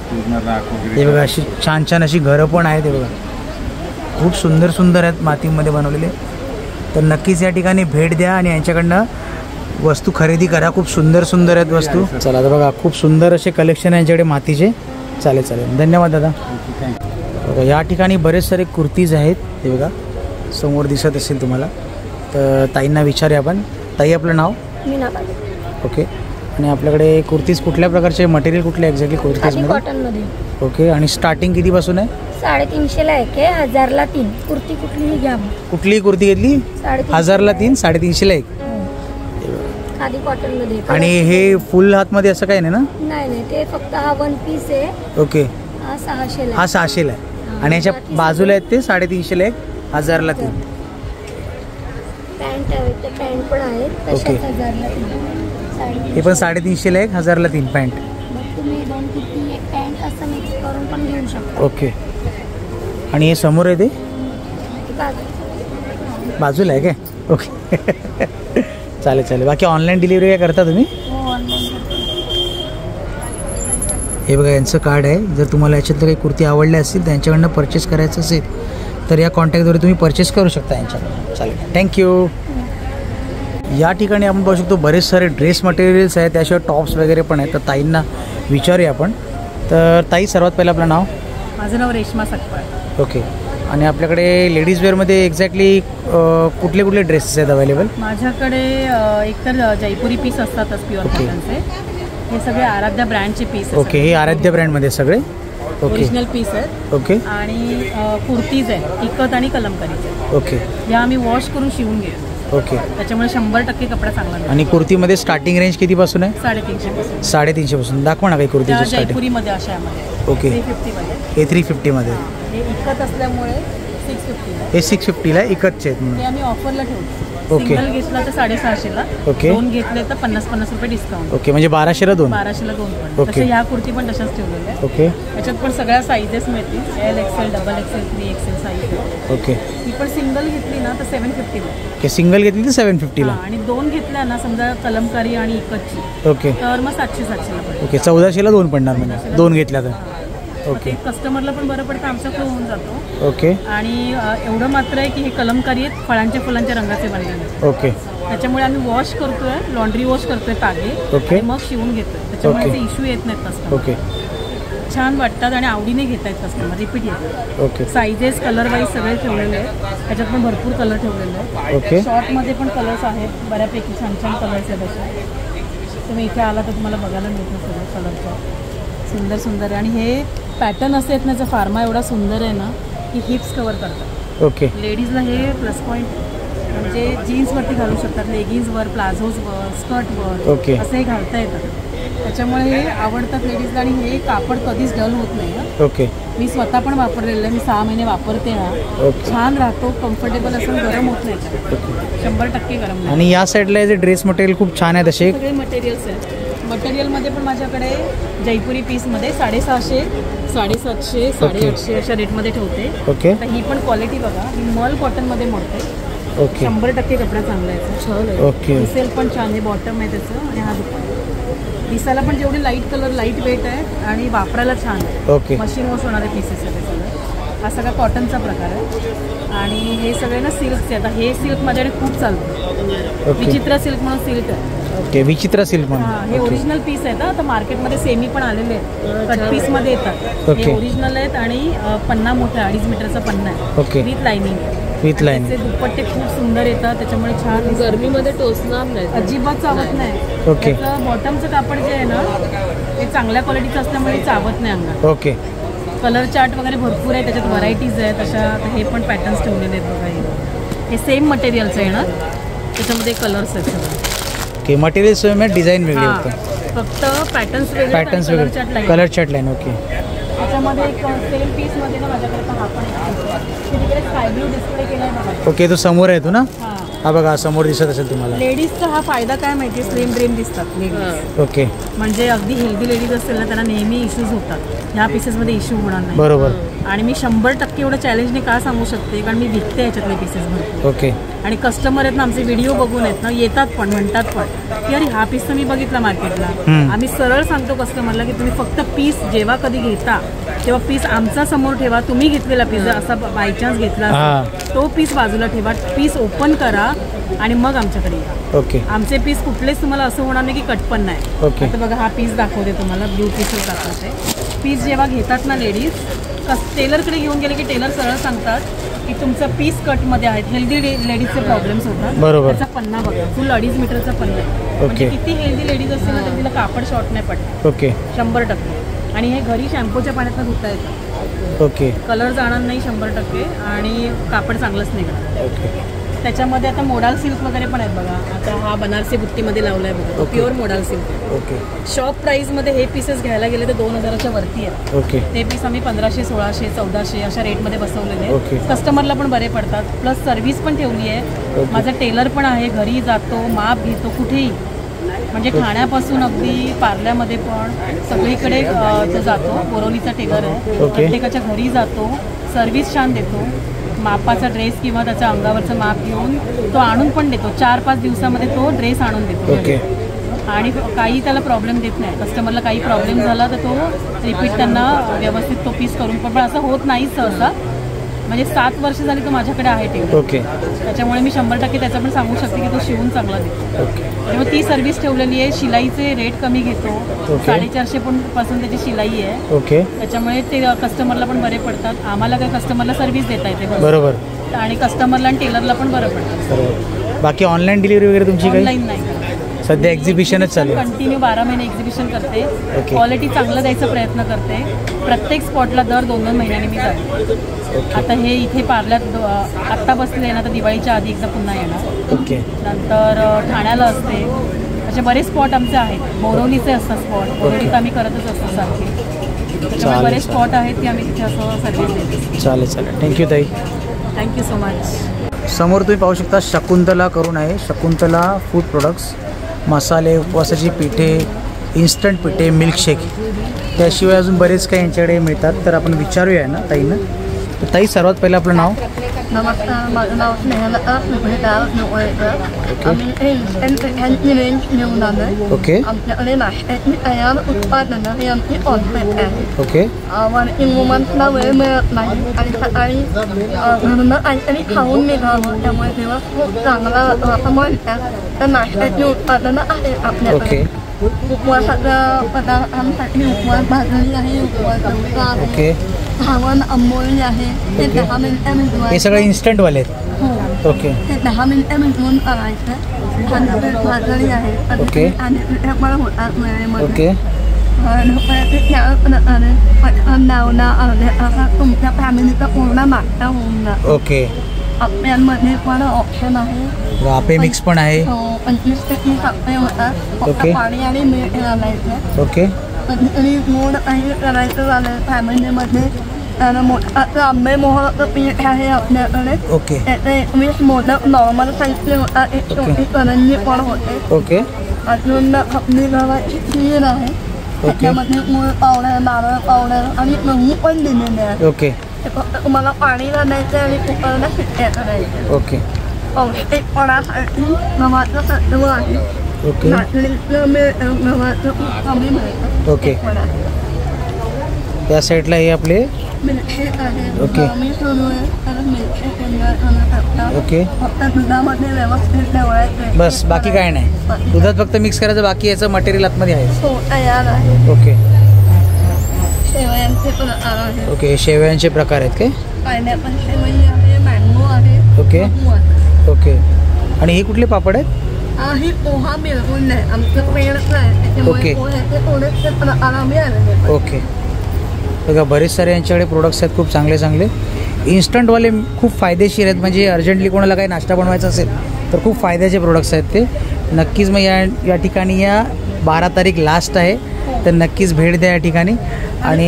पूर्ण राख हे वगैरे. बघा अशी छान छान अशी घरं पण आहेत. हे बघा खूप सुंदर सुंदर आहेत मातीमध्ये बनवलेले. तर नक्कीच या ठिकाणी भेट द्या आणि यांच्याकडनं वस्तू खरेदी करा. खूप सुंदर सुंदर आहेत वस्तू. चला आता बघा खूप सुंदर असे कलेक्शन आहे यांच्याकडे मातीचे. चालेल चालेल धन्यवाद दादा. बघा या ठिकाणी बरेच सारे कुर्तीज आहेत. हे बघा समोर दिसत असेल तुम्हाला. तर ताईंना विचारूया आपण. ताई आपलं नाव? मीना ओके. आणि आपल्याकडे कुर्तीज कुठल्या प्रकारचे मटेरियल कुठले एक्झॅक्टली कुर्तीजमध्ये? कॉटनमध्ये ओके. आणि स्टार्टिंग कितीपासून आहे? 350ला एक आहे, 1000ला 3. कुर्ती कुठलीही घ्या मग. कुठलीही कुर्ती घेतली 350. 1000ला 3, 350ला 1. खादी कॉटनमध्ये. आणि हे फुल हातमध्ये असं काही नाही ना? नाही नाही ते फक्त हा 1 पीस आहे. ओके. हा 600ला हा 600ला आहे. आणि याच्या बाजूला आहेत ते 350ला 1, 1000ला 3. पॅन्ट आहे, ते पॅन्ट पण आहेत तशाच ओके. 1000ला 3. हे पण 350ला 1, 1000ला 3 पॅन्ट. मग तुम्ही 2 कुर्ती 1 पॅन्ट असं मिक्स करून पण घेऊ शकता. ओके. आणि हे समोर आहे ते ती बाजू. बाजूला आहे काय? ओके. चालेल चालेल. बाकी ऑनलाईन डिलिव्हरी काय करता तुम्ही? हो ऑनलाईन. हे बघा यांचं कार्ड आहे. जर तुम्हाला याच्यातलं काही कुर्ती आवडल्या असतील त्यांच्याकडनं परचेस करायचं असेल तर या कॉन्टॅक्टद्वारे तुम्ही परचेस करू शकता यांच्याकडनं. चालेल थँक्यू. या ठिकाणी आपण पाहू शकतो बरेच सारे ड्रेस मटेरियल्स आहेत, त्याशिवाय टॉप्स वगैरे पण आहेत. तर ताईंना विचारूया आपण. तर ताई सर्वात पहिलं आपलं नाव? माझं नाव रेश्मा सकपाळ. ओके. आणि आपल्याकडे लेडीज वेअरमध्ये एक्झॅक्टली कुठले कुठले ड्रेसेस आहेत अवेलेबल? माझ्याकडे एकतर जयपुरी पीस असतातच प्युअर ओके. कॉटनचे. हे सगळे आराध्या ब्रँडचे पीस ओके. हे आराध्य ब्रँडमध्ये सगळे? ओके ओरिजिनल पीस आहेत. ओके. आणि कुर्तीज आहेत इकत आणि कलमकारीचे. ओके. या आम्ही वॉश करून शिवून घेऊ. ओके. त्याच्यामुळे 100% कपडा चांगला मिळतो. आणि कुर्तीमध्ये स्टार्टिंग रेंज कितीपासून आहे? 350 पासून. 350 पासून. दाखवा ना काही त्या कुर्तीची स्टार्टिंग. जयपुरीमध्ये अशामध्ये ओके. 350 मध्ये. हे 350 मध्ये. हे इकत असल्यामुळे 650 हे 650ला इकतचे आहेत म्हणून. ते आम्ही ऑफरला ठेवतो. ओके. सिंगल घेतला तर 650ला. ओके. 2 घेतले तर 50-50 रुपये डिस्काउंट. ओके, म्हणजे 1200ला 2. 1200ला 2 पण. ओके. तसे ह्या कुर्ती पण तशाच ठेवलेल्या आहेत. ओके याच्यात पण सगळ्या साईजेस मिळतील. L XL, double XL, 3XL size आहे. ओके. ही पण सिंगल घेतली ना तर 750ला. ओके, सिंगल घेतली तर 750ला. आणि 2 घेतल्या ना समजा कलमकारी आणि इकतची ओके तर मग 700-700ला पडेल. ओके, 1400ला 2 पडणार म्हणजे 2 घेतल्या तर. ओके. कस्टमरला पण बरं पडतं, आमचा फ्लो होऊन जातो. ओके आणि एवढं मात्र आहे की हे कलमकारी आहेत, फळांच्या फुलांच्या रंगाचे बनलेले. ओके. त्याच्यामुळे आम्ही वॉश करतोय, लॉन्ड्री वॉश करतोय तागे. ओके. आणि मग शिवून घेतोय. त्याच्यामुळे ओके. ते इश्यू येत नाहीत कस्टमर. ओके. छान वाटतात आणि आवडीने घेत आहेत कस्टमर, रिपीट येतात. ओके. साईजेस कलर वाईज सगळे ठेवलेले आहेत. त्याच्यात पण भरपूर कलर ठेवलेले आहेत. ओके. शॉर्टमध्ये पण कलर्स आहेत, बऱ्यापैकी छान छान कलर्स आहेत असे. तुम्ही इथे आला तर तुम्हाला बघायला मिळतं सगळं कलरचं. सुंदर सुंदर. आणि हे पॅटर्न असे आहेत ना, याचा फार्मा एवढा सुंदर आहे ना की हिप्स कवर करतात. ओके. लेडीजला हे प्लस पॉईंट, म्हणजे जीन्सवरती घालू शकतात, लेगिन्सवर, प्लाझोजवर, स्कर्टवर ओके. असंही घालता येतं. त्याच्यामुळे हे आवडतात लेडीजला. आणि हे कापड कधीच डल होत नाही हं. ओके. मी स्वतः पण वापरलेलं आहे. मी 6 महिने वापरते हा. ओके. छान राहतो, कम्फर्टेबल असं, गरम होत नाही. 100% गरम नाही. आणि या साईडला जे ड्रेस मटेरियल खूप छान आहे तसे. सगळे मटेरियल्स आहेत. मटेरियलमध्ये पण माझ्याकडे जयपुरी पीसमध्ये 650, 750, 850 अशा रेटमध्ये ठेवते. ओके. तर ही पण क्वालिटी बघा, ही मल कॉटनमध्ये मोडते. ओके. 100% कपडा चांगला आहे, छान आहे. ओके. दिसेल पण छान. हे बॉटम आहे त्याचं आणि हा दुपट्टा. दिसायला पण जेवढे लाईट कलर, लाईट वेट आहे आणि वापरायला छान आहे. ओके. मशीन वॉश होणारे पीसेस आहे सगळं. हा सगळा कॉटनचा प्रकार आहे. आणि हे सगळे ना सिल्कचे. आता हे सिल्क माझ्याकडे खूप चालतं. ओके. विचित्र सिल्क म्हणून सिल्क आहे. ओके, विचित्र सिल्क हा, म्हणून. हे ओरिजिनल पीस आहेत. आता मार्केटमध्ये सेमी पण आलेले आहेत, कट पीसमध्ये येतात. ओके. हे ओरिजिनल आहेत आणि पन्ना मोठा 2.5 मीटरचा पन्ना आहे. Okay. With lining. With line. त्याचे दुपट्टे खूप सुंदर येतात. त्याच्यामुळे छान, गरमीमध्ये टोचणार नाही, अजिबात चावत नाही. ओके. त्याचं बॉटमचं कापड जे आहे ना ते चांगल्या क्वालिटीचं असल्यामुळे चावत नाही अंगात. ओके. कलर चार्ट वगैरे भरपूर आहे, त्याच्यात व्हरायटीज आहेत अशा. आता हे पण पॅटर्न्स ठेवलेले आहेत बघा. हे सेम मटेरियलचं आहे ना, त्याच्यामध्ये कलर्स आहेत सगळं. ओके. मटेरियल सेम आहे, डिझाईन वेगळी हां, होतं. फक्त पॅटर्न्स वेगळे, पॅटर्न्स कलर वेगळे, chart line. Colour chart line. Okay. त्याच्यामध्ये एक सेम पीसमध्ये ना माझ्याकडे हा पण आहे. तिकडे स्काय ब्लू डिस्प्ले केला आहे बघा. ओके, तो समोर आहे तो ना. हां, हा बघा, समोर दिसत असेल तुम्हाला. लेडीजचा हा फायदा काय माहिती, स्लिम ड्रीम दिसतात लेडीज. ओके. म्हणजे अगदी हेल्दी लेडीज असेल ना, त्यांना नेहमी इश्यूज होतात. ह्या पीसेसमध्ये इश्यू होणार नाही. बरोबर. आणि मी 100% एवढं चॅलेंजने का सांगू शकते, कारण मी विकते याच्यातले पीसेस भरपूर. ओके. आणि कस्टमर आहेत ना आमचे, व्हिडिओ बघून आहेत ना, येतात पण, म्हणतात पण की अरे हा पीस तर मी बघितला मार्केटला. आम्ही सरळ सांगतो कस्टमरला की तुम्ही फक्त पीस जेव्हा कधी घेता तेव्हा पीस आमचा समोर ठेवा. तुम्ही घेतलेला पीस जर असा बायचान्स घेतला असेल, तो पीस बाजूला ठेवा, पीस ओपन करा आणि मग आमच्याकडे या. ओके. आमचे पीस कुठलेच तुम्हाला असं होणार नाही की कट पण नाही. ओके. आता बघा हा पीस दाखवते तुम्हाला, ब्लू पीसच दाखवते. पीस जेव्हा घेतात ना लेडीज, टेलरकडे घेऊन गेले की टेलर सरळ सांगतात की तुमचं पीस कटमध्ये आहेत. हेल्दी लेडीजचे प्रॉब्लेम्स होतात. बरोबर. त्याचा पन्ना बघा, फुल 2.5 मीटरचा पन्ना आहे. म्हणजे किती हेल्दी लेडीज असेल ना तर तिला कापड शॉर्ट नाही पडत. ओके. 100%. आणि हे घरी शॅम्पूच्या पाण्यातनं धुता येतं. ओके. कलर जाणार नाही 100% आणि कापड चांगलंच निघणार. ओके. त्याच्यामध्ये आता मोडाल सिल्क वगैरे पण आहेत बघा. आता हा बनारसी बुट्टीमध्ये लावला आहे बघा, pure modal silk. Okay. Shop प्राईसमध्ये हे पीसेस घ्यायला गेले तर 2000च्या वरती आहेत. ओके. ते पीस आम्ही 1500, 1600, 1400 अशा रेटमध्ये बसवलेले ओके. आहेत. कस्टमरला पण बरे पडतात. प्लस सर्व्हिस पण ठेवली आहे. माझा टेलर पण आहे, घरी जातो, माप घेतो कुठेही. म्हणजे ठाण्यापासून अगदी पार्ल्यामध्ये पण सगळीकडे तो जातो. बोरवलीचा टेलर आहे, प्रत्येकाच्या घरी जातो, सर्व्हिस छान देतो. मापाचा ड्रेस किंवा त्याच्या अंगावरचं माप घेऊन तो आणून पण देतो. 4-5 दिवसामध्ये तो ड्रेस आणून देतो. ओके. आणि काही त्याला प्रॉब्लेम देत नाही. कस्टमरला काही प्रॉब्लेम झाला तर तो रिपीट त्यांना व्यवस्थित तो पीस करून पण असं होत नाही सहसा. म्हणजे 7 वर्ष झाली तो माझ्याकडे आहे टेलर. ओके. त्याच्यामुळे मी 100% त्याचं पण सांगू शकते की तो शिवून चांगला देतो. त्यामुळे ती सर्व्हिस ठेवलेली आहे. शिलाईचे रेट कमी घेतो. 450 पासून त्याची शिलाई आहे. ओके. त्याच्यामुळे ते कस्टमरला पण बरे पडतात. आम्हाला काय कस्टमरला सर्व्हिस देता येते. बरोबर. आणि कस्टमरला आणि टेलरला पण बरं पडतं. बाकी ऑनलाईन डिलिव्हरी वगैरे तुमची काही? ऑनलाईन नाही. सध्या एक्झिबिशनच चालू आहे. कंटिन्यू 12 महिने एक्झिबिशन करते. क्वालिटी चांगलं द्यायचा प्रयत्न करते. प्रत्येक स्पॉटला दर 2-2 महिन्यांनी मी जाते. आता हे इथे पार्ल्यात आत्ता बसले ना तर दिवाळीच्या आधी एकदा पुन्हा येणार. ओके. नंतर ठाण्याला असते. असे बरेच स्पॉट आमचे आहेत. बोरवलीचे असतात स्पॉट. बोरवलीत आम्ही करतच असतो सारखे. त्याच्यामुळे बरेच स्पॉट आहेत की आम्ही तिथे असं सर्व्हिस देतो. चालेल. थँक्यू ताई. Thank you so much. समोर तुम्ही पाहू शकता शकुंतला करून आहे. शकुंतला फूड प्रोडक्ट्स, मसाले, उपवासाची पिठे, इन्स्टंट पिठे, मिल्कशेक, त्याशिवाय अजून बरेच काही यांच्याकडे मिळतात. तर आपण विचारूया ना ताईंना. तर ताई, सर्वात पहिलं आपलं नाव. नमस्कार, माझं नाव स्नेहलता सुभेदार नवळेकर. आम्ही इन्ग्रेडियंट्स घेऊन आलो आहे. ओके. आमच्याकडे नाश्त्याची तयार उत्पादनं ही आमची ऑनलाईन आहे. ओके. वर्किंग वुमन्सला वेळ मिळत नाही आणि सकाळी घरनं काहीतरी खाऊन निघावं, त्यामुळे दिवस खूप चांगला असं म्हणतात. तर नाश्त्याची उत्पादनं आहेत आपल्याकडे. उपवासाच्या पदार्थांसाठी उपवास भाजणी आहे, उपवास ओके. घावन आंबोळी आहे, ते 10 मिनिटं भिजवायचं. हे सगळे इन्स्टंट वाले आहेत. ओके. ते 10 मिनिटं भिजवून करायचं. थालीपीठ भाजणी आहे. ओके. थालीपीठ पण होतात वेळेमध्ये. ओके. त्या प्रकारे पटकन लावणं अर्ध्या तासात तुमच्या फॅमिलीचा पूर्ण नाश्ता होऊन जातो. ओके. आप्यांमध्ये पण ऑप्शन आहे. आपे मिक्स पण आहे. 25 ते 30 आप्पे होतात. फक्त पाणी आणि मीठ घालायचं. ओके. कधीतरी गोड काही करायचं झालं फॅमिलीमध्ये तर मोठं आंबे मोहराचं पीठ आहे आपल्याकडे. ओके. त्याचे 21 मोदक नॉर्मल साईजचे होतात. एक छोटी करंजी पण होते. ओके. अजून आपली गव्हाची खीर आहे. त्याच्यामध्ये मूळ पावडर, नारळ पावडर आणि गहू पण दिलेले आहे. ओके. ते फक्त तुम्हाला पाणी घालायचं आणि कुकरला शिट्ट्या करायच्या. ओके. पौष्टिकपणासाठी गव्हाचं तत्व आहे. ओके. नाचणीचं गव्हाचं खूप कमी मिळतं. ओके. त्या साईडला हे आपले मिल्कशेक आहे. ओके. मी सुरू आहे तर मिल्कशेक एन्जॉय करू शकता. ओके. फक्त दुधामध्ये व्यवस्थित ठेवायचं. बस, बाकी काय नाही. दुधात फक्त मिक्स करायचं, बाकी याचं मटेरियल आतमध्ये आहे. हो, तयार आहे. ओके. शेवयांचे प्रकार आहे. ओके. शेवयांचे प्रकार आहेत काय? पायनॅपल शेवई आहे, मँगो आहे. ओके. ओके. आणि हे कुठले पापड आहेत? ही पोहा मिळवून नाही, आमचं पेडचं आहे, त्याच्यामुळे पोह्याचे थोडेसे प्रकार आम्ही आलेले. ओके. बघा, बरेच सारे यांच्याकडे प्रोडक्ट्स आहेत खूप चांगले चांगले. इन्स्टंटवाले खूप फायदेशीर आहेत. म्हणजे अर्जंटली कोणाला काही नाश्ता बनवायचा असेल तर खूप फायद्याचे प्रोडक्ट्स आहेत ते. नक्कीच मग या ठिकाणी या 12 तारीख लास्ट आहे, तर नक्कीच भेट द्या या ठिकाणी. आणि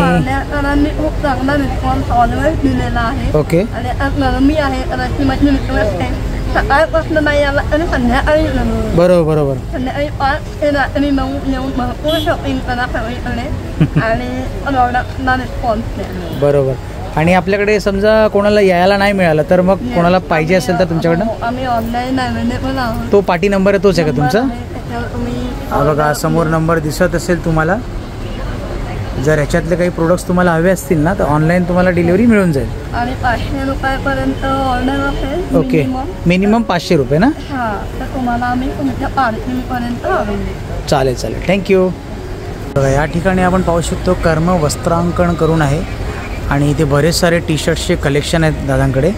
खूप चांगला रिस्पॉन्स ऑलवेज दिलेला आहे. ओके. आणि मी आहे करायची माझी रिक्वेस्ट आहे, सकाळपासून नाही आला आणि संध्याकाळी बरोबर बरोबर संध्याकाळी 5 ते रात्री 9 येऊन भरपूर शॉपिंग करा सगळीकडे आणि प्रॉडक्टला रिस्पॉन्स द्या. बरोबर. आणि आपल्याकडे समजा कोणाला यायला नाही मिळालं तर मग कोणाला पाहिजे असेल तर तुमच्याकडनं आम्ही ऑनलाईन अवेलेबल आहोत. तो पाठी नंबर आहे, तोच आहे का तुमचा? बघा, समोर नंबर दिसत असेल तुम्हाला. जर ह्याच्यातले काही प्रोडक्ट्स तुम्हाला हवे असतील ना तर ऑनलाईन तुम्हाला डिलिव्हरी मिळून जाईल. आणि 500 रुपयापर्यंत ऑर्डर असेल. ओके. मिनिमम 500 रुपये ना? हां, तर तुम्हाला आम्ही तुमच्या पार्किंगपर्यंत आणून देऊ. चालेल चालेल, थँक्यू. बघा, या ठिकाणी आपण पाहू शकतो कर्म वस्त्रांकन करून आहे आणि इथे बरेच सारे टी शर्ट्सचे कलेक्शन आहेत दादांकडे.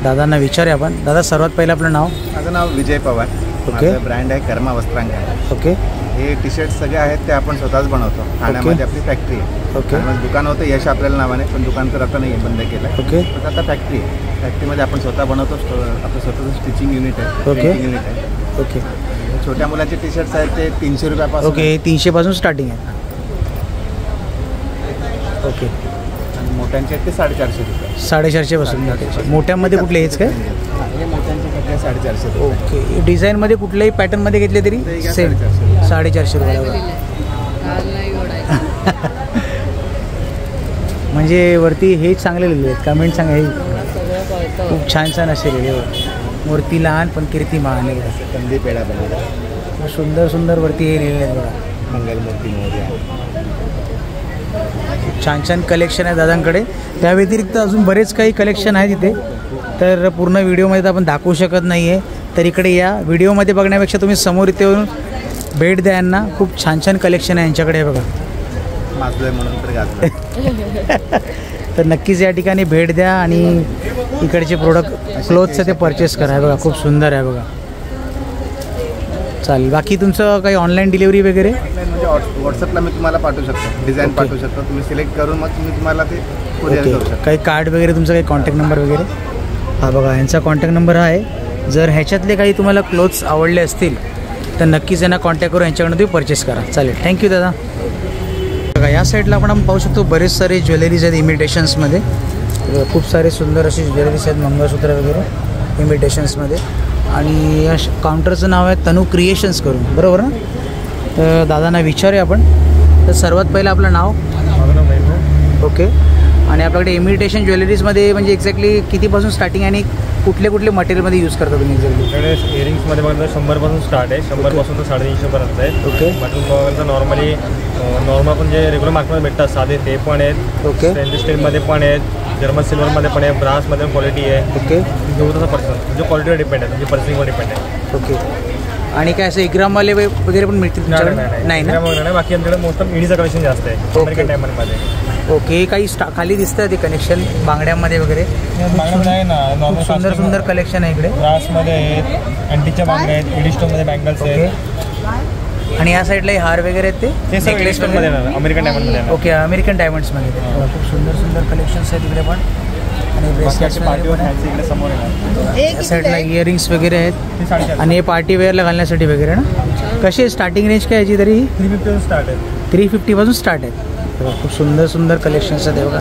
दादांना विचारूया आपण. दादा, सर्वात पहिलं आपलं नाव? माझं नाव विजय पवार. ओके. ब्रँड आहे कर्मा वस्त्रांकन. ओके. हे टी शर्ट सगळे आहेत ते आपण स्वतःच बनवतो. ठाण्यामध्ये आपली फॅक्टरी आहे. ओके. दुकान होतं यश आपल्याला नावाने, पण दुकान तर आता नाही आहे, बंद केलं. ओके. पण आता फॅक्टरी आहे. फॅक्टरीमध्ये आपण स्वतः बनवतो. आपलं स्वतःचं स्टिचिंग युनिट आहे. ओके. युनिट आहे. ओके. छोट्या मुलांचे टी शर्ट्स आहेत ते 300 रुपयापासून. ओके. 300 पासून स्टार्टिंग आहे. ओके. आणि मोठ्यांचे आहेत ते 450 रुपये. 450 पासून. मोठ्यामध्ये कुठले हेच काय? मोठ्यांचे कपडे 450 रुपये. ओके. डिझाईनमध्ये कुठल्याही पॅटर्नमध्ये घेतले तरी सेम 450 रुपये. म्हणजे वरती हे चांगले लिहिले आहेत, कमेंट सांगा. हे खूप छान छान असे लिहिले. मूर्ती लहान पण कीर्ती महान आहे. कंदी पेढा बनवला. सुंदर सुंदर वरती हे लिहिले आहेत बघा. मंगलमूर्ती मोरया. छान छान कलेक्शन आहे दादांकडे. त्या व्यतिरिक्त अजून बरेच काही कलेक्शन आहे तिथे, तर पूर्ण व्हिडिओमध्ये तर आपण दाखवू शकत नाही आहे. तर इकडे या व्हिडिओमध्ये बघण्यापेक्षा तुम्ही समोर इथे येऊन भेट द्या यांना. खूप छान छान कलेक्शन आहे यांच्याकडे बघा. माजलोय म्हणून तर गाजलोय. तर नक्कीच या ठिकाणी भेट द्या आणि इकडचे प्रोडक्ट क्लोथचं ते परचेस करा. बघा, खूप सुंदर आहे बघा. चालेल. बाकी तुमचं काही ऑनलाईन डिलिव्हरी वगैरे? म्हणजे व्हॉट्सअपला मी तुम्हाला पाठवू शकतो, डिझाईन पाठवू शकतो. तुम्ही सिलेक्ट करून मग तुम्हाला ते कुरिअर करू शकता. काही कार्ड वगैरे, तुमचा काही कॉन्टॅक्ट नंबर वगैरे? हा बघा, यांचा कॉन्टॅक्ट नंबर आहे. जर ह्याच्यातले काही तुम्हाला क्लोथ्स आवडले असतील तर नक्कीच यांना कॉन्टॅक्ट करून यांच्याकडून तुम्ही परचेस करा. चालेल, थँक्यू दादा. बघा, या साईडला आपण पाहू शकतो बरेच सारे ज्वेलरीज आहेत इमिटेशन्समध्ये. खूप सारे सुंदर अशी ज्वेलरीज आहेत, मंगळसूत्र वगैरे इमिटेशन्समध्ये. आणि या काउंटरचं नाव आहे तनू क्रिएशन्स करून, बरोबर ना? तर दादांना विचारूया आपण. तर सर्वात पहिलं आपलं नाव. ओके. आणि आपल्याकडे इमिटेशन ज्वेलरीजमध्ये म्हणजे एक्झॅक्टली कितीपासून स्टार्टिंग आणि कुठले कुठले मटेरियलमध्ये यूज करता तुम्ही एक्झॅक्टली? आपल्याकडे इयरिंग्समध्ये बघा 100पासून स्टार्ट आहे, 100पासून तर 350पर्यंत आहे. ओके. बाकी बघा नॉर्मली नॉर्मल पण जे रेग्युलर मार्केटमध्ये भेटतात साधे ते पण आहेत. ओके. स्टेनलेस स्टीलमध्ये पण आहेत, जर्मन सिल्वरमध्ये पण आहे, ब्रासमध्ये क्वालिटी आहे. ओके. घेऊ तसा पर्सन म्हणजे क्वालिटीवर डिपेंड आहे, म्हणजे पर्सिंगवर डिपेंड आहे. ओके. आणि काय असं इग्रामवाले वगैरे पण मिळतील तुमच्याकडे? नाही ना, नाही. बाकी आमच्याकडे मोस्ट ऑफ ईडीचं कलेक्शन जास्त आहे अमेरिकन डायमंडमध्ये. ओके. काही खाली दिसतं ते कनेक्शन बांगड्यामध्ये वगैरे? बांगड्यामध्ये आहे ना, नॉर्मल सुंदर सुंदर कलेक्शन आहे इकडे. ब्रासमध्ये आहेत, अँटीच्या बांगड्या आहेत, ईडी स्टोनमध्ये बँगल्स आहेत. आणि या साईडला हार वगैरे आहेत ते नेकलेस मध्ये अमेरिकन डायमंडमध्ये. ओके. अमेरिकन डायमंड्समध्ये खूप सुंदर सुंदर कलेक्शन्स आहेत इकडे पण. आणि ब्रेसलेट्स इकडे समोर येणार. या साईडला इयरिंग्स वगैरे आहेत आणि हे पार्टी वेअरला घालण्यासाठी वगैरे ना. कशी आहे स्टार्टिंग रेंज काय याची तरी? 350 स्टार्ट आहे. 350पासून स्टार्ट आहे. खूप सुंदर सुंदर कलेक्शन्स आहेत बघा.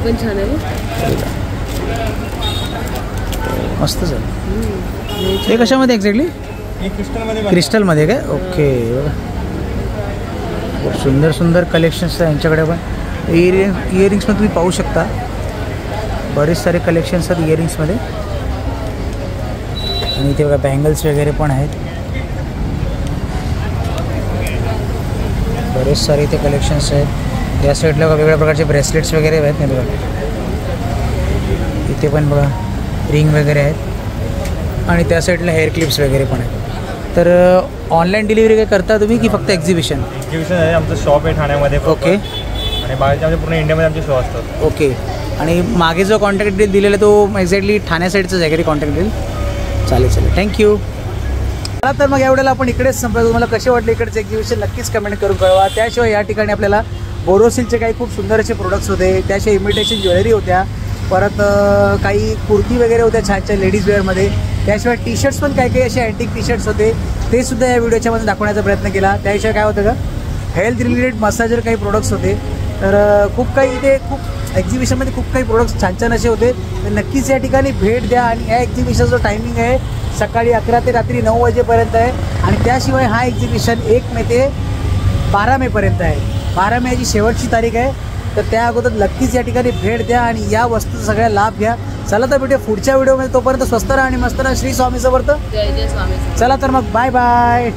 पण छान आहे, मस्तच आहे. हे कशामध्ये एक्झॅक्टली? क्रिस्टलमध्ये काय? ओके. खूप सुंदर सुंदर कलेक्शन्स आहे यांच्याकडे पण. इयरिंग्समध्ये तुम्ही पाहू शकता बरेच सारे कलेक्शन्स आहेत इयरिंग्समध्ये. आणि इथे बघा बँगल्स वगैरे पण आहेत, बरेच सारे इथे कलेक्शन्स आहेत. या साईडला वेगवेगळ्या प्रकारचे ब्रेसलेट्स वगैरे आहेत नाही बघा. इथे पण बघा रिंग वगैरे आहेत. आणि त्या साईडला हेअर क्लिप्स वगैरे पण आहेत. तर ऑनलाईन डिलिव्हरी काय करता तुम्ही की फक्त एक्झिबिशन आहे? आमचं शॉप आहे ठाण्यामध्ये. ओके. आणि बाहेरच्या पूर्ण इंडियामध्ये आमचे शो असतात. ओके. आणि मागे जो कॉन्टॅक्ट डिटेल दिलेला तो एक्झॅक्टली ठाण्या साईडचाच आहे का कॉन्टॅक्ट डिटेल? चालेल चालेल, थँक्यू. चला तर मग एवढ्याला आपण इकडेच संपलं. तुम्हाला कसे वाटले इकडचे एक्झिबिशन नक्कीच कमेंट करून कळवा. त्याशिवाय या ठिकाणी आपल्याला बोरोसिलचे काही खूप सुंदर असे प्रोडक्ट्स होते, त्याशिवाय इमिटेशन ज्वेलरी होत्या, परत काही कुर्ती वगैरे होत्या छान छान लेडीज वेअरमध्ये. त्याशिवाय टी शर्ट्स पण काही काही असे अँटिक टी शर्ट्स होते, ते सुद्धा या व्हिडिओच्या मध्ये दाखवण्याचा प्रयत्न केला. त्याशिवाय काय होतं का हेल्थ रिलेटेड मसाजर काही प्रोडक्ट्स होते. तर खूप काही इथे खूप एक्झिबिशनमध्ये खूप काही प्रोडक्ट्स छान छान असे होते. तर नक्कीच या ठिकाणी भेट द्या. आणि या एक्झिबिशनचा जो टायमिंग आहे सकाळी 11 ते रात्री 9 वाजेपर्यंत आहे. आणि त्याशिवाय हा एक्झिबिशन 1 मे ते 12 मेपर्यंत आहे. 12 मे याची शेवटची तारीख आहे. तर त्या अगोदर नक्कीच या ठिकाणी भेट द्या आणि या वस्तूचा सगळ्या लाभ घ्या. चला तर भेटूया पुढच्या व्हिडिओमध्ये. तोपर्यंत स्वस्त राहा आणि मस्त राहा. श्री स्वामी समर्थ. जय जय स्वामी. चला तर मग बाय बाय.